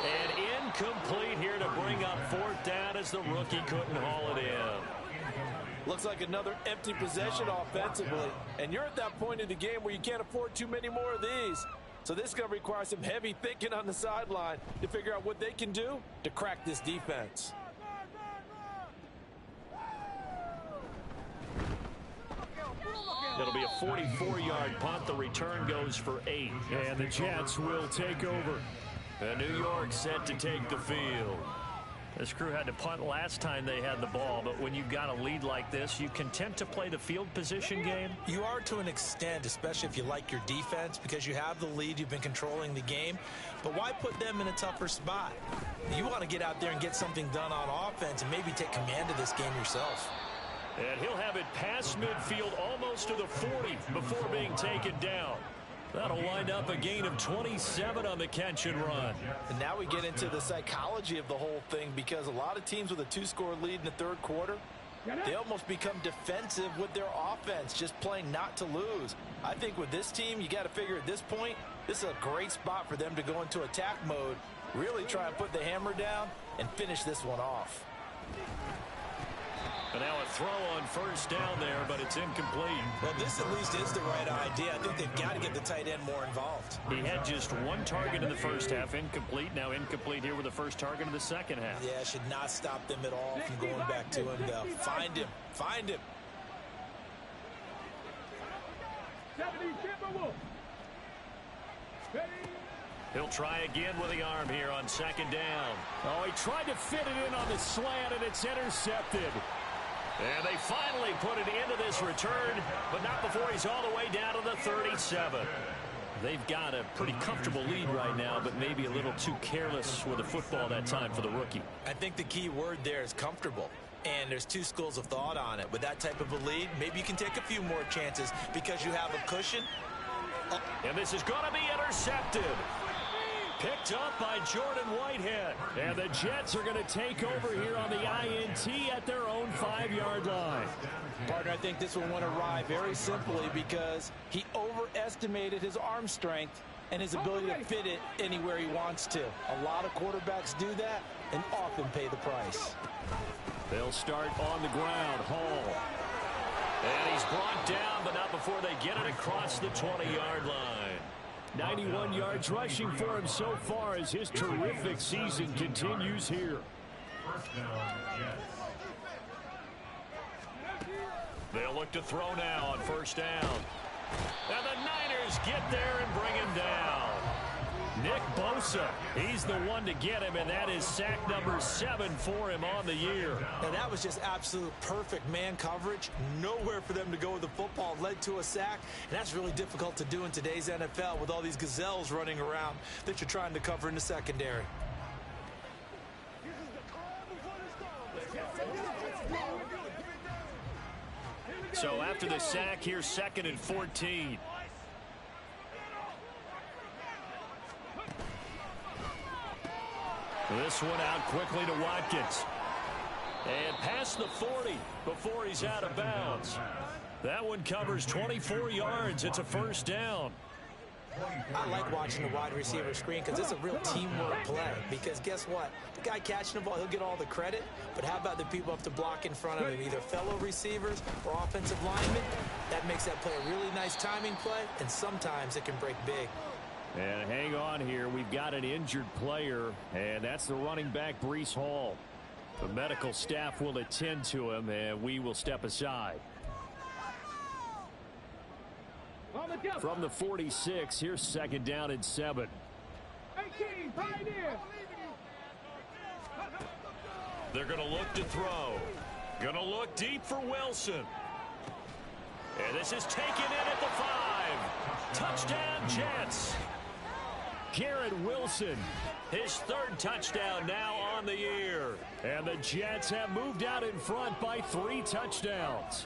And incomplete here to bring up 4th down as the rookie couldn't haul it in. Looks like another empty possession offensively. And you're at that point in the game where you can't afford too many more of these. So this is going to require some heavy thinking on the sideline to figure out what they can do to crack this defense. It'll be a 44-yard punt. The return goes for 8. And the Jets will take over. And New York set to take the field. This crew had to punt last time they had the ball, but when you've got a lead like this, you content to play the field position game? You are to an extent, especially if you like your defense, because you have the lead, you've been controlling the game. But why put them in a tougher spot? You want to get out there and get something done on offense and maybe take command of this game yourself. And he'll have it past midfield almost to the 40 before being taken down. That'll wind up a gain of 27 on the catch and run. And now we get into the psychology of the whole thing, because a lot of teams with a 2-score lead in the third quarter, they almost become defensive with their offense, just playing not to lose. I think with this team, you got to figure at this point, this is a great spot for them to go into attack mode, really try and put the hammer down and finish this one off. And now a throw on first down there, but it's incomplete. Well, this at least is the right idea. I think they've got to get the tight end more involved. He had just one target in the first half, incomplete. Now incomplete here with the first target in the second half. Yeah, should not stop them at all from going back to him, though. Find him. Find him. He'll try again with the arm here on second down. Oh, he tried to fit it in on the slant, and it's intercepted. And they finally put it into this return, but not before he's all the way down to the 37. They've got a pretty comfortable lead right now, but maybe a little too careless with the football that time for the rookie. I think the key word there is comfortable. And there's two schools of thought on it. With that type of a lead, maybe you can take a few more chances because you have a cushion. Oh. And this is going to be intercepted. Picked up by Jordan Whitehead. And the Jets are going to take over here on the INT at their own 5-yard line. Partner, I think this one went awry very simply because he overestimated his arm strength and his ability to fit it anywhere he wants to. A lot of quarterbacks do that and often pay the price. They'll start on the ground. Hall. And he's brought down, but not before they get it across the 20-yard line. 91 yards rushing for him so far as his terrific season continues here. They'll look to throw now on first down. And the Niners get there and bring him down. Nick Bosa, he's the one to get him, and that is sack number 7 for him on the year. And that was just absolute perfect man coverage. Nowhere for them to go with the football. Led to a sack, and that's really difficult to do in today's NFL with all these gazelles running around that you're trying to cover in the secondary. So after the sack, here's 2nd and 14. This one out quickly to Watkins. And past the 40 before he's out of bounds. That one covers 24 yards. It's a first down. I like watching the wide receiver screen because it's a real teamwork play. Because guess what? The guy catching the ball, he'll get all the credit. But how about the people up to block in front of him, either fellow receivers or offensive linemen? That makes that play a really nice timing play, and sometimes it can break big. And hang on here. We've got an injured player, and that's the running back, Breece Hall. The medical staff will attend to him, and we will step aside. From the 46, here's 2nd down and 7. 18, Pioneer. They're going to look to throw. Going to look deep for Wilson. And this is taken in at the 5. Touchdown, Jets. Garrett Wilson, his 3rd touchdown now on the year. And the Jets have moved out in front by 3 touchdowns.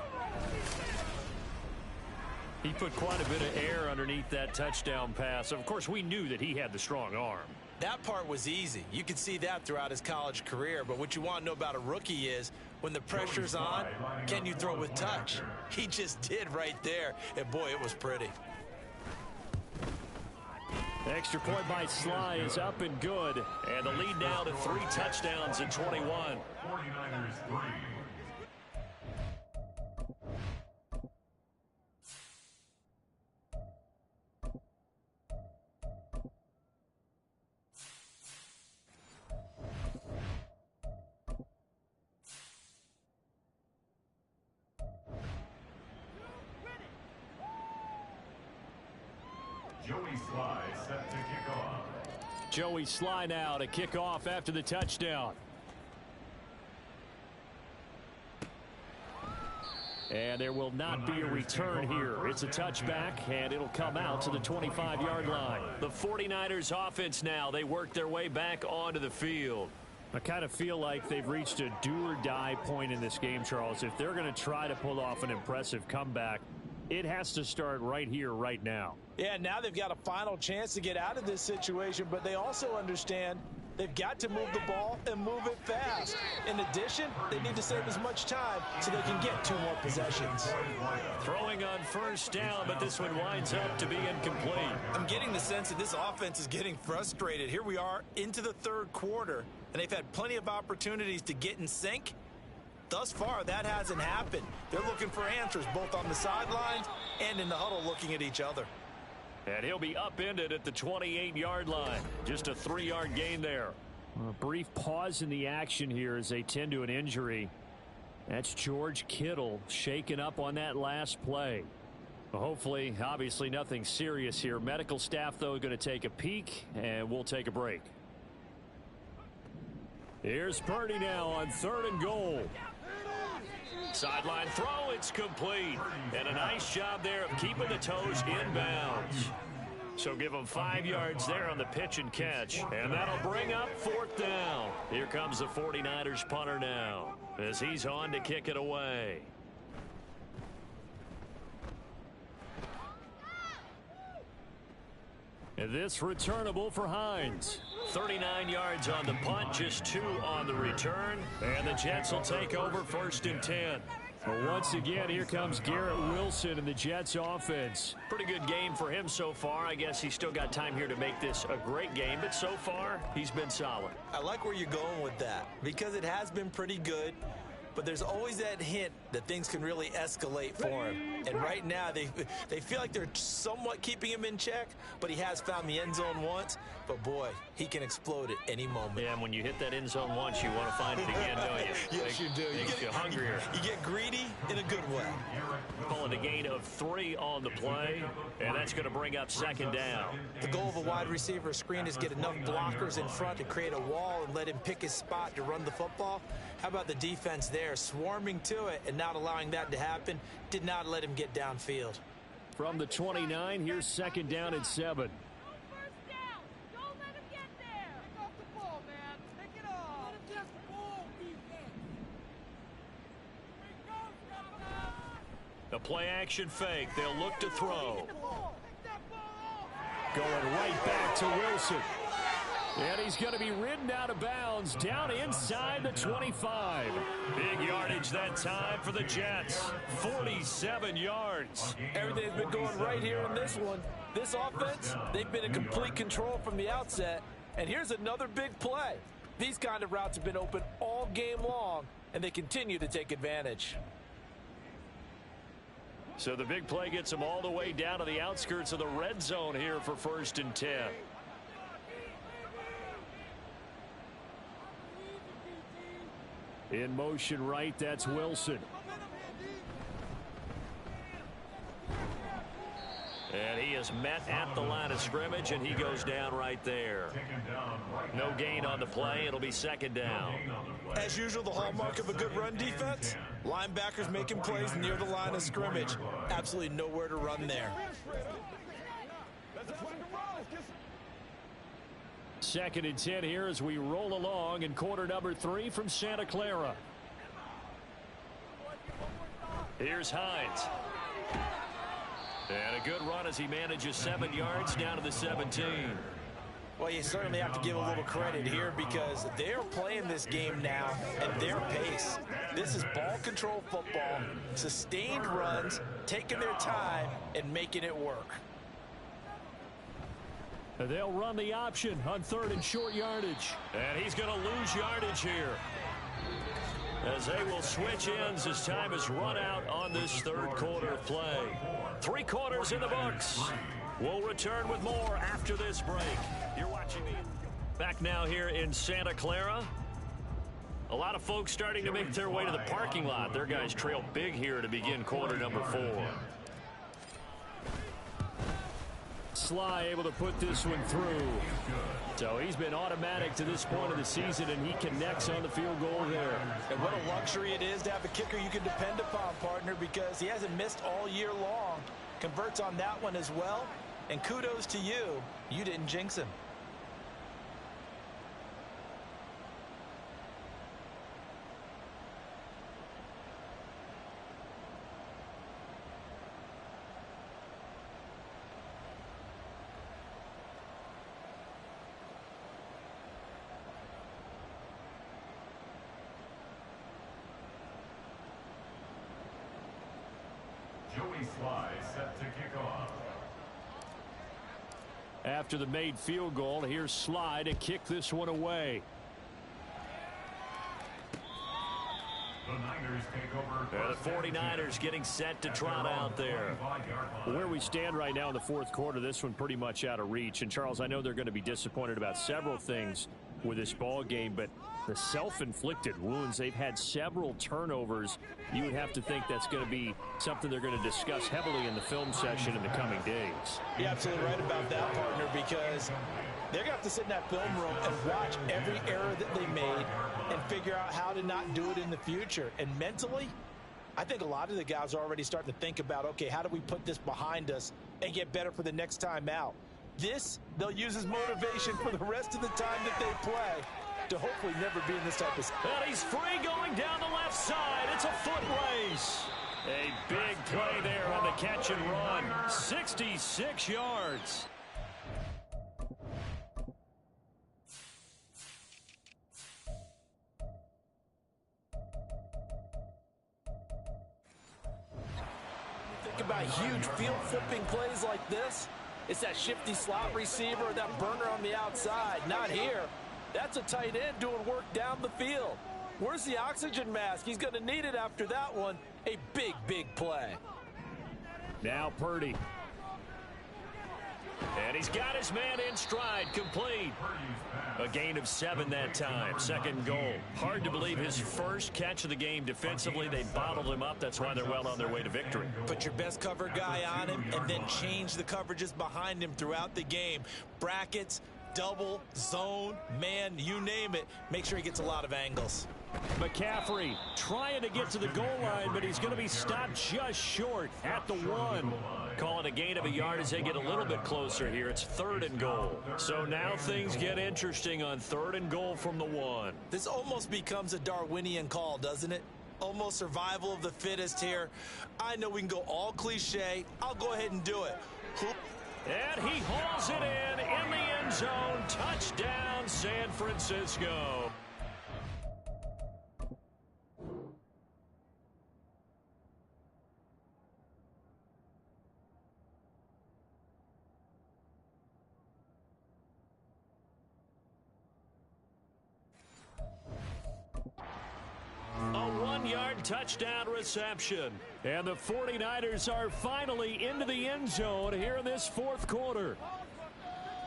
He put quite a bit of air underneath that touchdown pass. Of course, we knew that he had the strong arm. That part was easy. You could see that throughout his college career. But what you want to know about a rookie is when the pressure's on, can you throw with touch? He just did right there. And, boy, it was pretty. Extra point by Sly is up and good. And the lead now to 3 touchdowns in 21. 49ers 3. Joey Sly set to kick off. Joey Sly now to kick off after the touchdown. And there will not be a return here. It's a touchback, and it'll come out to the 25-yard line. The 49ers offense now, they work their way back onto the field. I kind of feel like they've reached a do-or-die point in this game, Charles. If they're going to try to pull off an impressive comeback, it has to start right here, right now. Yeah, now they've got a final chance to get out of this situation, but they also understand they've got to move the ball and move it fast. In addition, they need to save as much time so they can get 2 more possessions. Throwing on first down, but this one winds up to be incomplete. I'm getting the sense that this offense is getting frustrated. Here we are into the 3rd quarter, and they've had plenty of opportunities to get in sync. Thus far, that hasn't happened. They're looking for answers both on the sidelines and in the huddle looking at each other. And he'll be upended at the 28-yard line. Just a 3-yard gain there. A brief pause in the action here as they tend to an injury. That's George Kittle shaken up on that last play. Hopefully, obviously nothing serious here. Medical staff, though, going to take a peek, and we'll take a break. Here's Purdy now on 3rd and goal. Sideline throw, it's complete. And a nice job there of keeping the toes inbounds. So give them 5 yards there on the pitch and catch. And that'll bring up 4th down. Here comes the 49ers punter now as he's on to kick it away. And this returnable for Hines. 39 yards on the punt, just 2 on the return. And the Jets will take over 1st and 10. Well, once again, here comes Garrett Wilson in the Jets offense. Pretty good game for him so far. I guess he's still got time here to make this a great game, but so far, he's been solid. I like where you're going with that because it has been pretty good. But there's always that hint that things can really escalate for him. And right now, they feel like they're somewhat keeping him in check, but he has found the end zone once. But, boy, he can explode at any moment. Yeah, and when you hit that end zone once, you want to find it again, don't you? Yes, you do. You get hungrier. You get greedy in a good way. Calling a gain of 3 on the play, and that's going to bring up 2nd down. The goal of a wide receiver screen is get enough blockers in front to create a wall and let him pick his spot to run the football. How about the defense there, swarming to it and not allowing that to happen? Did not let him get downfield. From the 29, here's 2nd down and 7. The play action fake. They'll look to throw. Going right back to Wilson. And he's going to be ridden out of bounds down inside the 25. Big yardage that time for the Jets. 47 yards. Everything's been going right here in this one. This offense, they've been in complete control from the outset. And here's another big play. These kind of routes have been open all game long, and they continue to take advantage. So the big play gets them all the way down to the outskirts of the red zone here for 1st and 10. In motion right, that's Wilson. And he is met at the line of scrimmage, and he goes down right there. No gain on the play. It'll be 2nd down. As usual, the hallmark of a good run defense, linebackers making plays near the line of scrimmage. Absolutely nowhere to run there. 2nd and 10 here as we roll along in quarter number 3 from Santa Clara. Here's Hines. And a good run as he manages 7 yards down to the 17. Well, you certainly have to give a little credit here because they're playing this game now at their pace. This is ball control football, sustained runs, taking their time, and making it work. They'll run the option on 3rd and short yardage. And he's going to lose yardage here, as they will switch ends as time is run out on this 3rd quarter of play. 3 quarters in the books. We'll return with more after this break. You're watching me. Back now here in Santa Clara. A lot of folks starting to make their way to the parking lot. Their guys trail big here to begin quarter number 4. Sly able to put this one through. So he's been automatic to this point of the season, and he connects on the field goal there. And what a luxury it is to have a kicker you can depend upon, partner, because he hasn't missed all year long. Converts on that one as well. And kudos to you. You didn't jinx him. Sly set to kick off. After the made field goal, here's Sly to kick this one away. The Niners take over. The 49ers getting set to trot out there. Where we stand right now in the fourth quarter, this one pretty much out of reach. And, Charles, I know they're going to be disappointed about several things with this ball game, but the self-inflicted wounds, they've had several turnovers. You would have to think that's going to be something they're going to discuss heavily in the film session in the coming days. You're absolutely right about that, partner, because they're going to have to sit in that film room and watch every error that they made and figure out how to not do it in the future. And mentally, I think a lot of the guys are already starting to think about, okay, how do we put this behind us and get better for the next time out? This, they'll use as motivation for the rest of the time that they play to hopefully never be in this type of... And he's free going down the left side. It's a foot race. A big play there on the catch and run. 66 yards. Think about huge field flipping plays like this. It's that shifty slot receiver, that burner on the outside. Not here. That's a tight end doing work down the field. Where's the oxygen mask? He's going to need it after that one. A big, big play. Now Purdy. And he's got his man in stride, complete. A gain of 7 that time, second goal. Hard to believe his first catch of the game defensively. They bottled him up. That's why they're well on their way to victory. Put your best cover guy on him and then change the coverages behind him throughout the game. Brackets, double, zone, man, you name it. Make sure he gets a lot of angles. McCaffrey trying to get to the goal line, but he's going to be stopped just short at the 1. Call it a gain of a yard as they get a little bit closer here. It's 3rd and goal. So now things get interesting on 3rd and goal from the 1. This almost becomes a Darwinian call, doesn't it? Almost survival of the fittest here. I know we can go all cliche. I'll go ahead and do it. And he hauls it in the end zone. Touchdown, San Francisco. A 1-yard touchdown reception. And the 49ers are finally into the end zone here in this fourth quarter.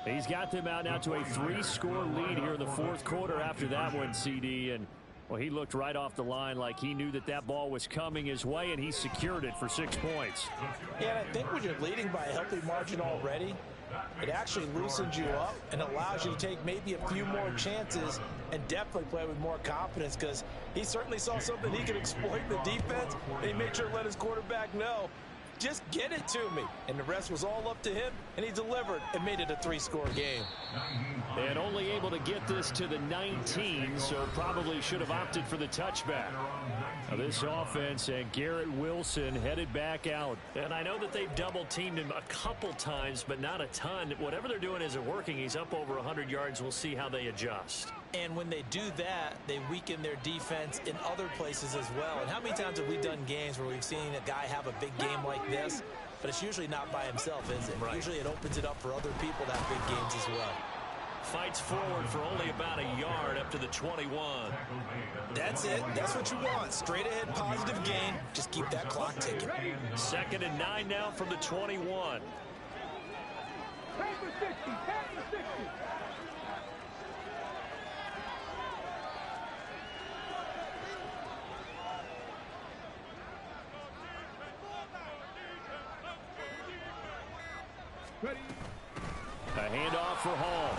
He's got them out now to a 3-score lead here in the fourth quarter after that one, CD. And, well, he looked right off the line like he knew that that ball was coming his way, and he secured it for 6 points. Yeah, and I think when you're leading by a healthy margin already, it actually loosens you up and allows you to take maybe a few more chances and definitely play with more confidence, because he certainly saw something he could exploit in the defense, and he made sure to let his quarterback know, just get it to me. And the rest was all up to him, and he delivered and made it a 3-score game. And only able to get this to the 19, so probably should have opted for the touchback. Now this offense and Garrett Wilson headed back out. And I know that they've double-teamed him a couple times, but not a ton. Whatever they're doing isn't working. He's up over 100 yards. We'll see how they adjust. And when they do that, they weaken their defense in other places as well. And how many times have we done games where we've seen a guy have a big game like this, but it's usually not by himself, is it? Right. Usually it opens it up for other people to have big games as well. Fights forward for only about a yard up to the 21. That's it. That's what you want. Straight ahead, positive gain. Just keep that clock ticking. 2nd and 9 now from the 21. 10 for 60, 10 for 60. Ready, A handoff for Hall.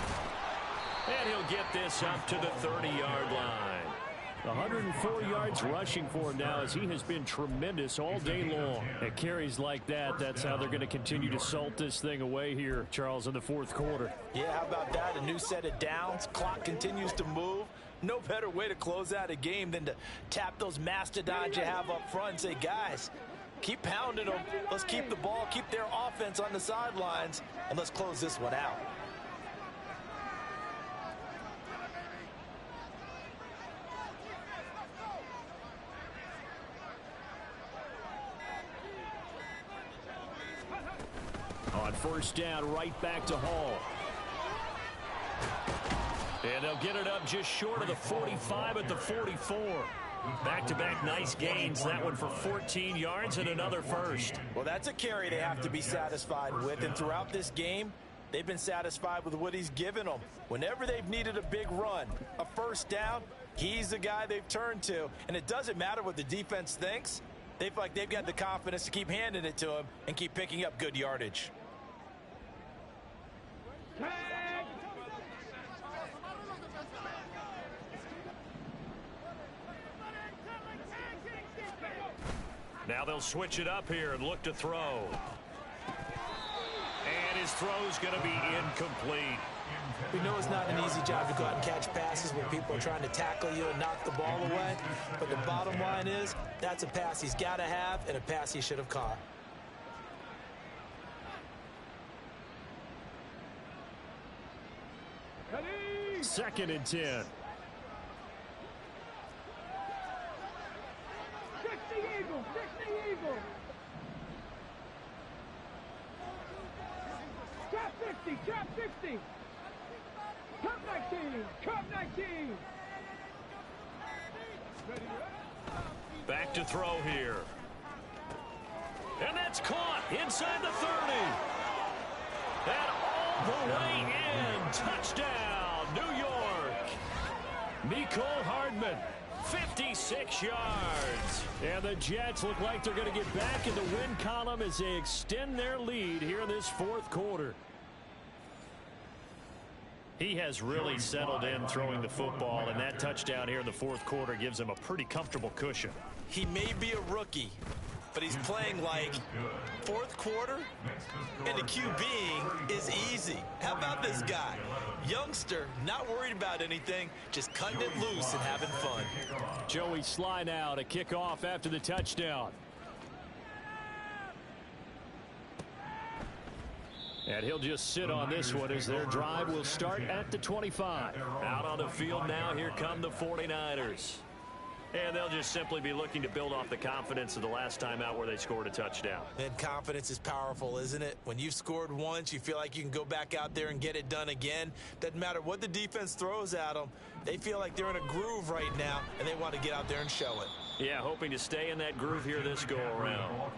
And he'll get this up to the 30-yard line. 104 yards rushing for him now as he has been tremendous all day long. At carries like that, that's how they're going to continue to salt this thing away here, Charles, in the fourth quarter. Yeah, how about that? A new set of downs. Clock continues to move. No better way to close out a game than to tap those mastodons you have up front and say, guys, keep pounding them. Let's keep the ball, keep their offense on the sidelines, and let's close this one out. On first down, right back to Hall. And they'll get it up just short of the 45 at the 44. Back-to-back nice gains. That one for 14 yards and another first. Well, that's a carry they have to be satisfied with. And throughout this game, they've been satisfied with what he's given them. Whenever they've needed a big run, a first down, he's the guy they've turned to. And it doesn't matter what the defense thinks. They feel like they've got the confidence to keep handing it to him and keep picking up good yardage. Now they'll switch it up here and look to throw. And his throw's going to be incomplete. We know it's not an easy job to go out and catch passes when people are trying to tackle you and knock the ball away. But the bottom line is, that's a pass he's got to have and a pass he should have caught. Second and 10. Trap 60. Trap 19. Trap 19. Back to throw here. And that's caught inside the 30. And all the way in. Touchdown, New York. Mecole Hardman, 56 yards. And the Jets look like they're going to get back in the win column as they extend their lead here in this fourth quarter. He has really settled in throwing the football, and that touchdown here in the fourth quarter gives him a pretty comfortable cushion. He may be a rookie, but he's playing like fourth quarter, and the QBing is easy. How about this guy? Youngster, not worried about anything, just cutting it loose and having fun. Joey Sly now to kick off after the touchdown. And he'll just sit on this one as their drive will start at the 25. Out on the field now, here come the 49ers. And they'll just simply be looking to build off the confidence of the last time out where they scored a touchdown. And confidence is powerful, isn't it? When you've scored once, you feel like you can go back out there and get it done again. Doesn't matter what the defense throws at them. They feel like they're in a groove right now, and they want to get out there and show it. Yeah, hoping to stay in that groove here this go-around.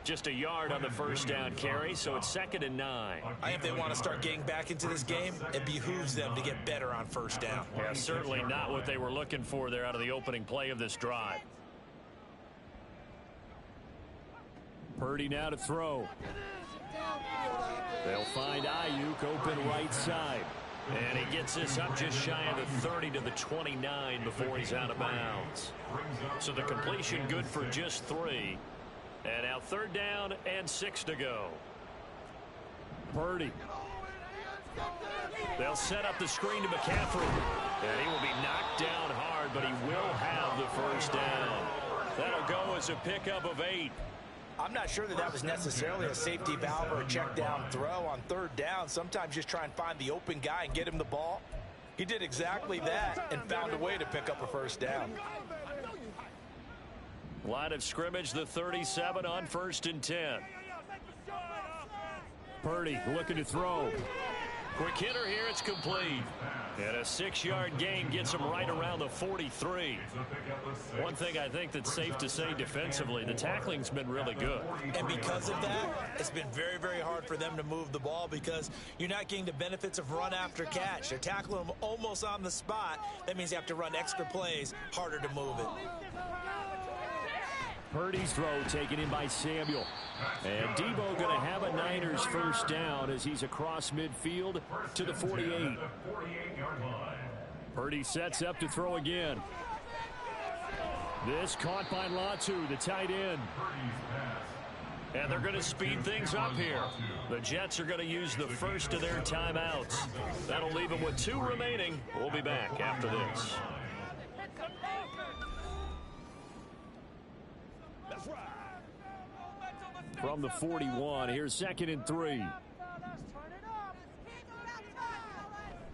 Just a yard on the first down carry, so it's 2nd and 9. I think if they want to start getting back into this game, it behooves them to get better on first down. Yeah, certainly not what they were looking for there out of the opening play of this drive. Purdy now to throw. They'll find Ayuk open right side. And he gets this up just shy of the 30 to the 29 before he's out of bounds. So the completion good for just 3. And now 3rd down and 6 to go. Purdy. They'll set up the screen to McCaffrey. And he will be knocked down hard, but he will have the first down. That'll go as a pickup of 8. I'm not sure that was necessarily a safety valve or a check down throw on 3rd down. Sometimes just try and find the open guy and get him the ball. He did exactly that and found a way to pick up a first down. Line of scrimmage, the 37 on 1st and 10. Purdy looking to throw. Quick hitter here, it's complete. And a 6-yard gain gets him right around the 43. One thing I think that's safe to say defensively, the tackling's been really good. And because of that, it's been very, very hard for them to move the ball because you're not getting the benefits of run after catch. They're tackling them almost on the spot. That means you have to run extra plays, harder to move it. Purdy's throw taken in by Samuel. And Debo going to have a Niners first down as he's across midfield to the 48. Purdy sets up to throw again. This caught by Latu, the tight end. And they're going to speed things up here. The Jets are going to use the first of their timeouts. That'll leave them with 2 remaining. We'll be back after this. From the 41, here's 2nd and 3.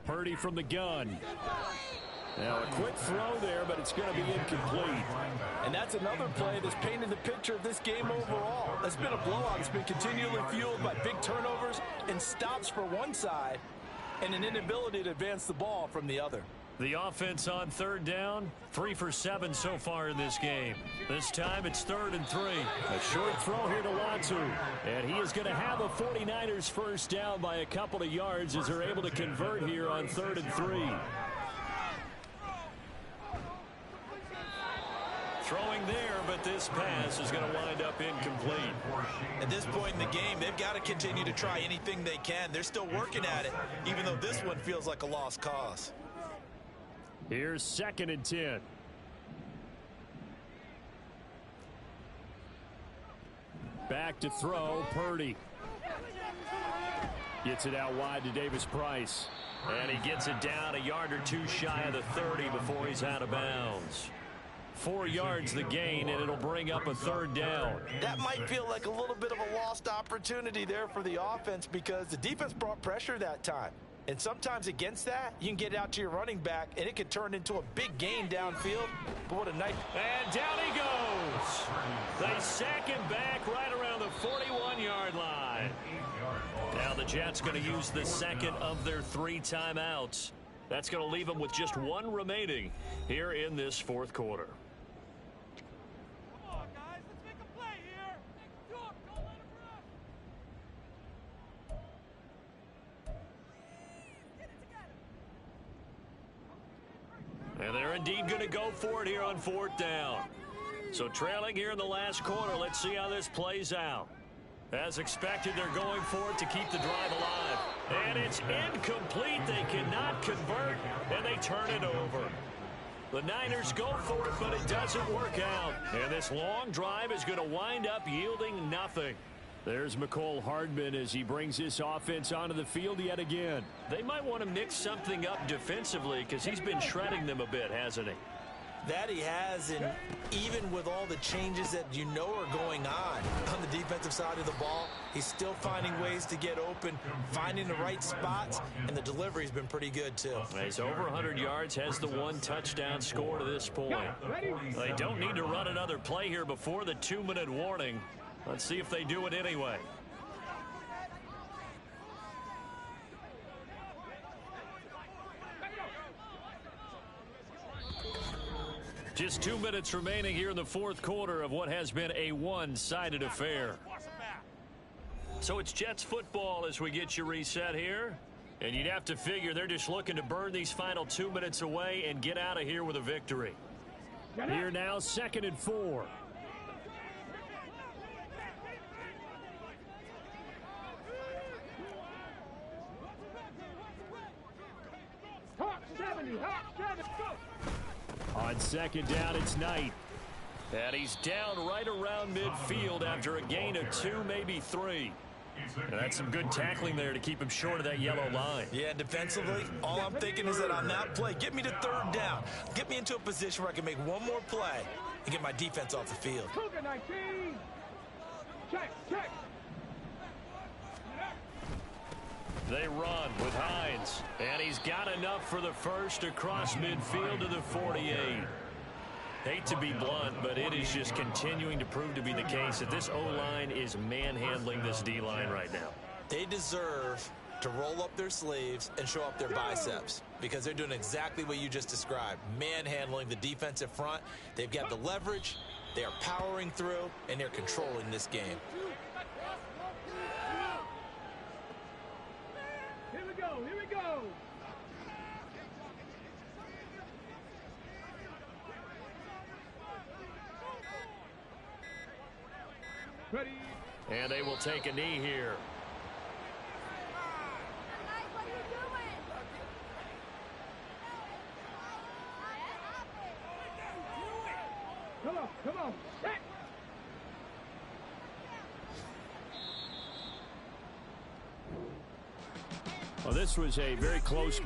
Purdy from the gun. Now a quick throw there, but it's going to be incomplete. And that's another play that's painted the picture of this game overall. It's been a blowout. It's been continually fueled by big turnovers and stops for one side and an inability to advance the ball from the other. The offense on 3rd down, 3 for 7 so far in this game. This time it's 3rd and 3. A short throw here to Latu. And he is going to have a 49ers first down by a couple of yards as they're able to convert here on 3rd and 3. Throwing there, but this pass is going to wind up incomplete. At this point in the game, they've got to continue to try anything they can. They're still working at it, even though this one feels like a lost cause. Here's 2nd and 10. Back to throw, Purdy. Gets it out wide to Davis Price. And he gets it down a yard or 2 shy of the 30 before he's out of bounds. 4 yards the gain, and it'll bring up a 3rd down. That might feel like a little bit of a lost opportunity there for the offense because the defense brought pressure that time. And sometimes against that, you can get it out to your running back, and it could turn into a big gain downfield. But what a nice... And down he goes. They sack him back right around the 41-yard line. Now the Jets going to use the second of their 3 timeouts. That's going to leave them with just 1 remaining here in this 4th quarter. Come on, guys. Let's make a play here. Don't let him run. And they're indeed going to go for it here on 4th down. So trailing here in the last quarter, let's see how this plays out. As expected, they're going for it to keep the drive alive. And it's incomplete. They cannot convert, and they turn it over. The Niners go for it, but it doesn't work out. And this long drive is going to wind up yielding nothing. There's McCole Hardman as he brings this offense onto the field yet again. They might want to mix something up defensively because he's been shredding them a bit, hasn't he? That he has, and even with all the changes that you know are going on the defensive side of the ball, he's still finding ways to get open, finding the right spots, and the delivery's been pretty good too. He's over 100 yards, has the 1 touchdown score to this point. They don't need to run another play here before the 2-minute warning. Let's see if they do it anyway. Just 2 minutes remaining here in the 4th quarter of what has been a one-sided affair. So it's Jets football as we get you reset here. And you'd have to figure they're just looking to burn these final 2 minutes away and get out of here with a victory. Here now, 2nd and 4. Hawk 70, Hawk 70, go! On 2nd down, it's Knight. And he's down right around midfield after a gain of 2, maybe 3. And that's some good tackling there to keep him short of that yellow line. Yeah, defensively, all I'm thinking is that on that play, get me to 3rd down. Get me into a position where I can make one more play and get my defense off the field. Cougar 19. Check, check. They run with Hines, and he's got enough for the first across midfield to the 48. Hate to be blunt, but it is just continuing to prove to be the case that this O-line is manhandling this D-line right now. They deserve to roll up their sleeves and show up their biceps because they're doing exactly what you just described, manhandling the defensive front. They've got the leverage, they are powering through, and they're controlling this game. Here we go, here we go. Ready. And they will take a knee here. Come on. Set. Well, this was a very close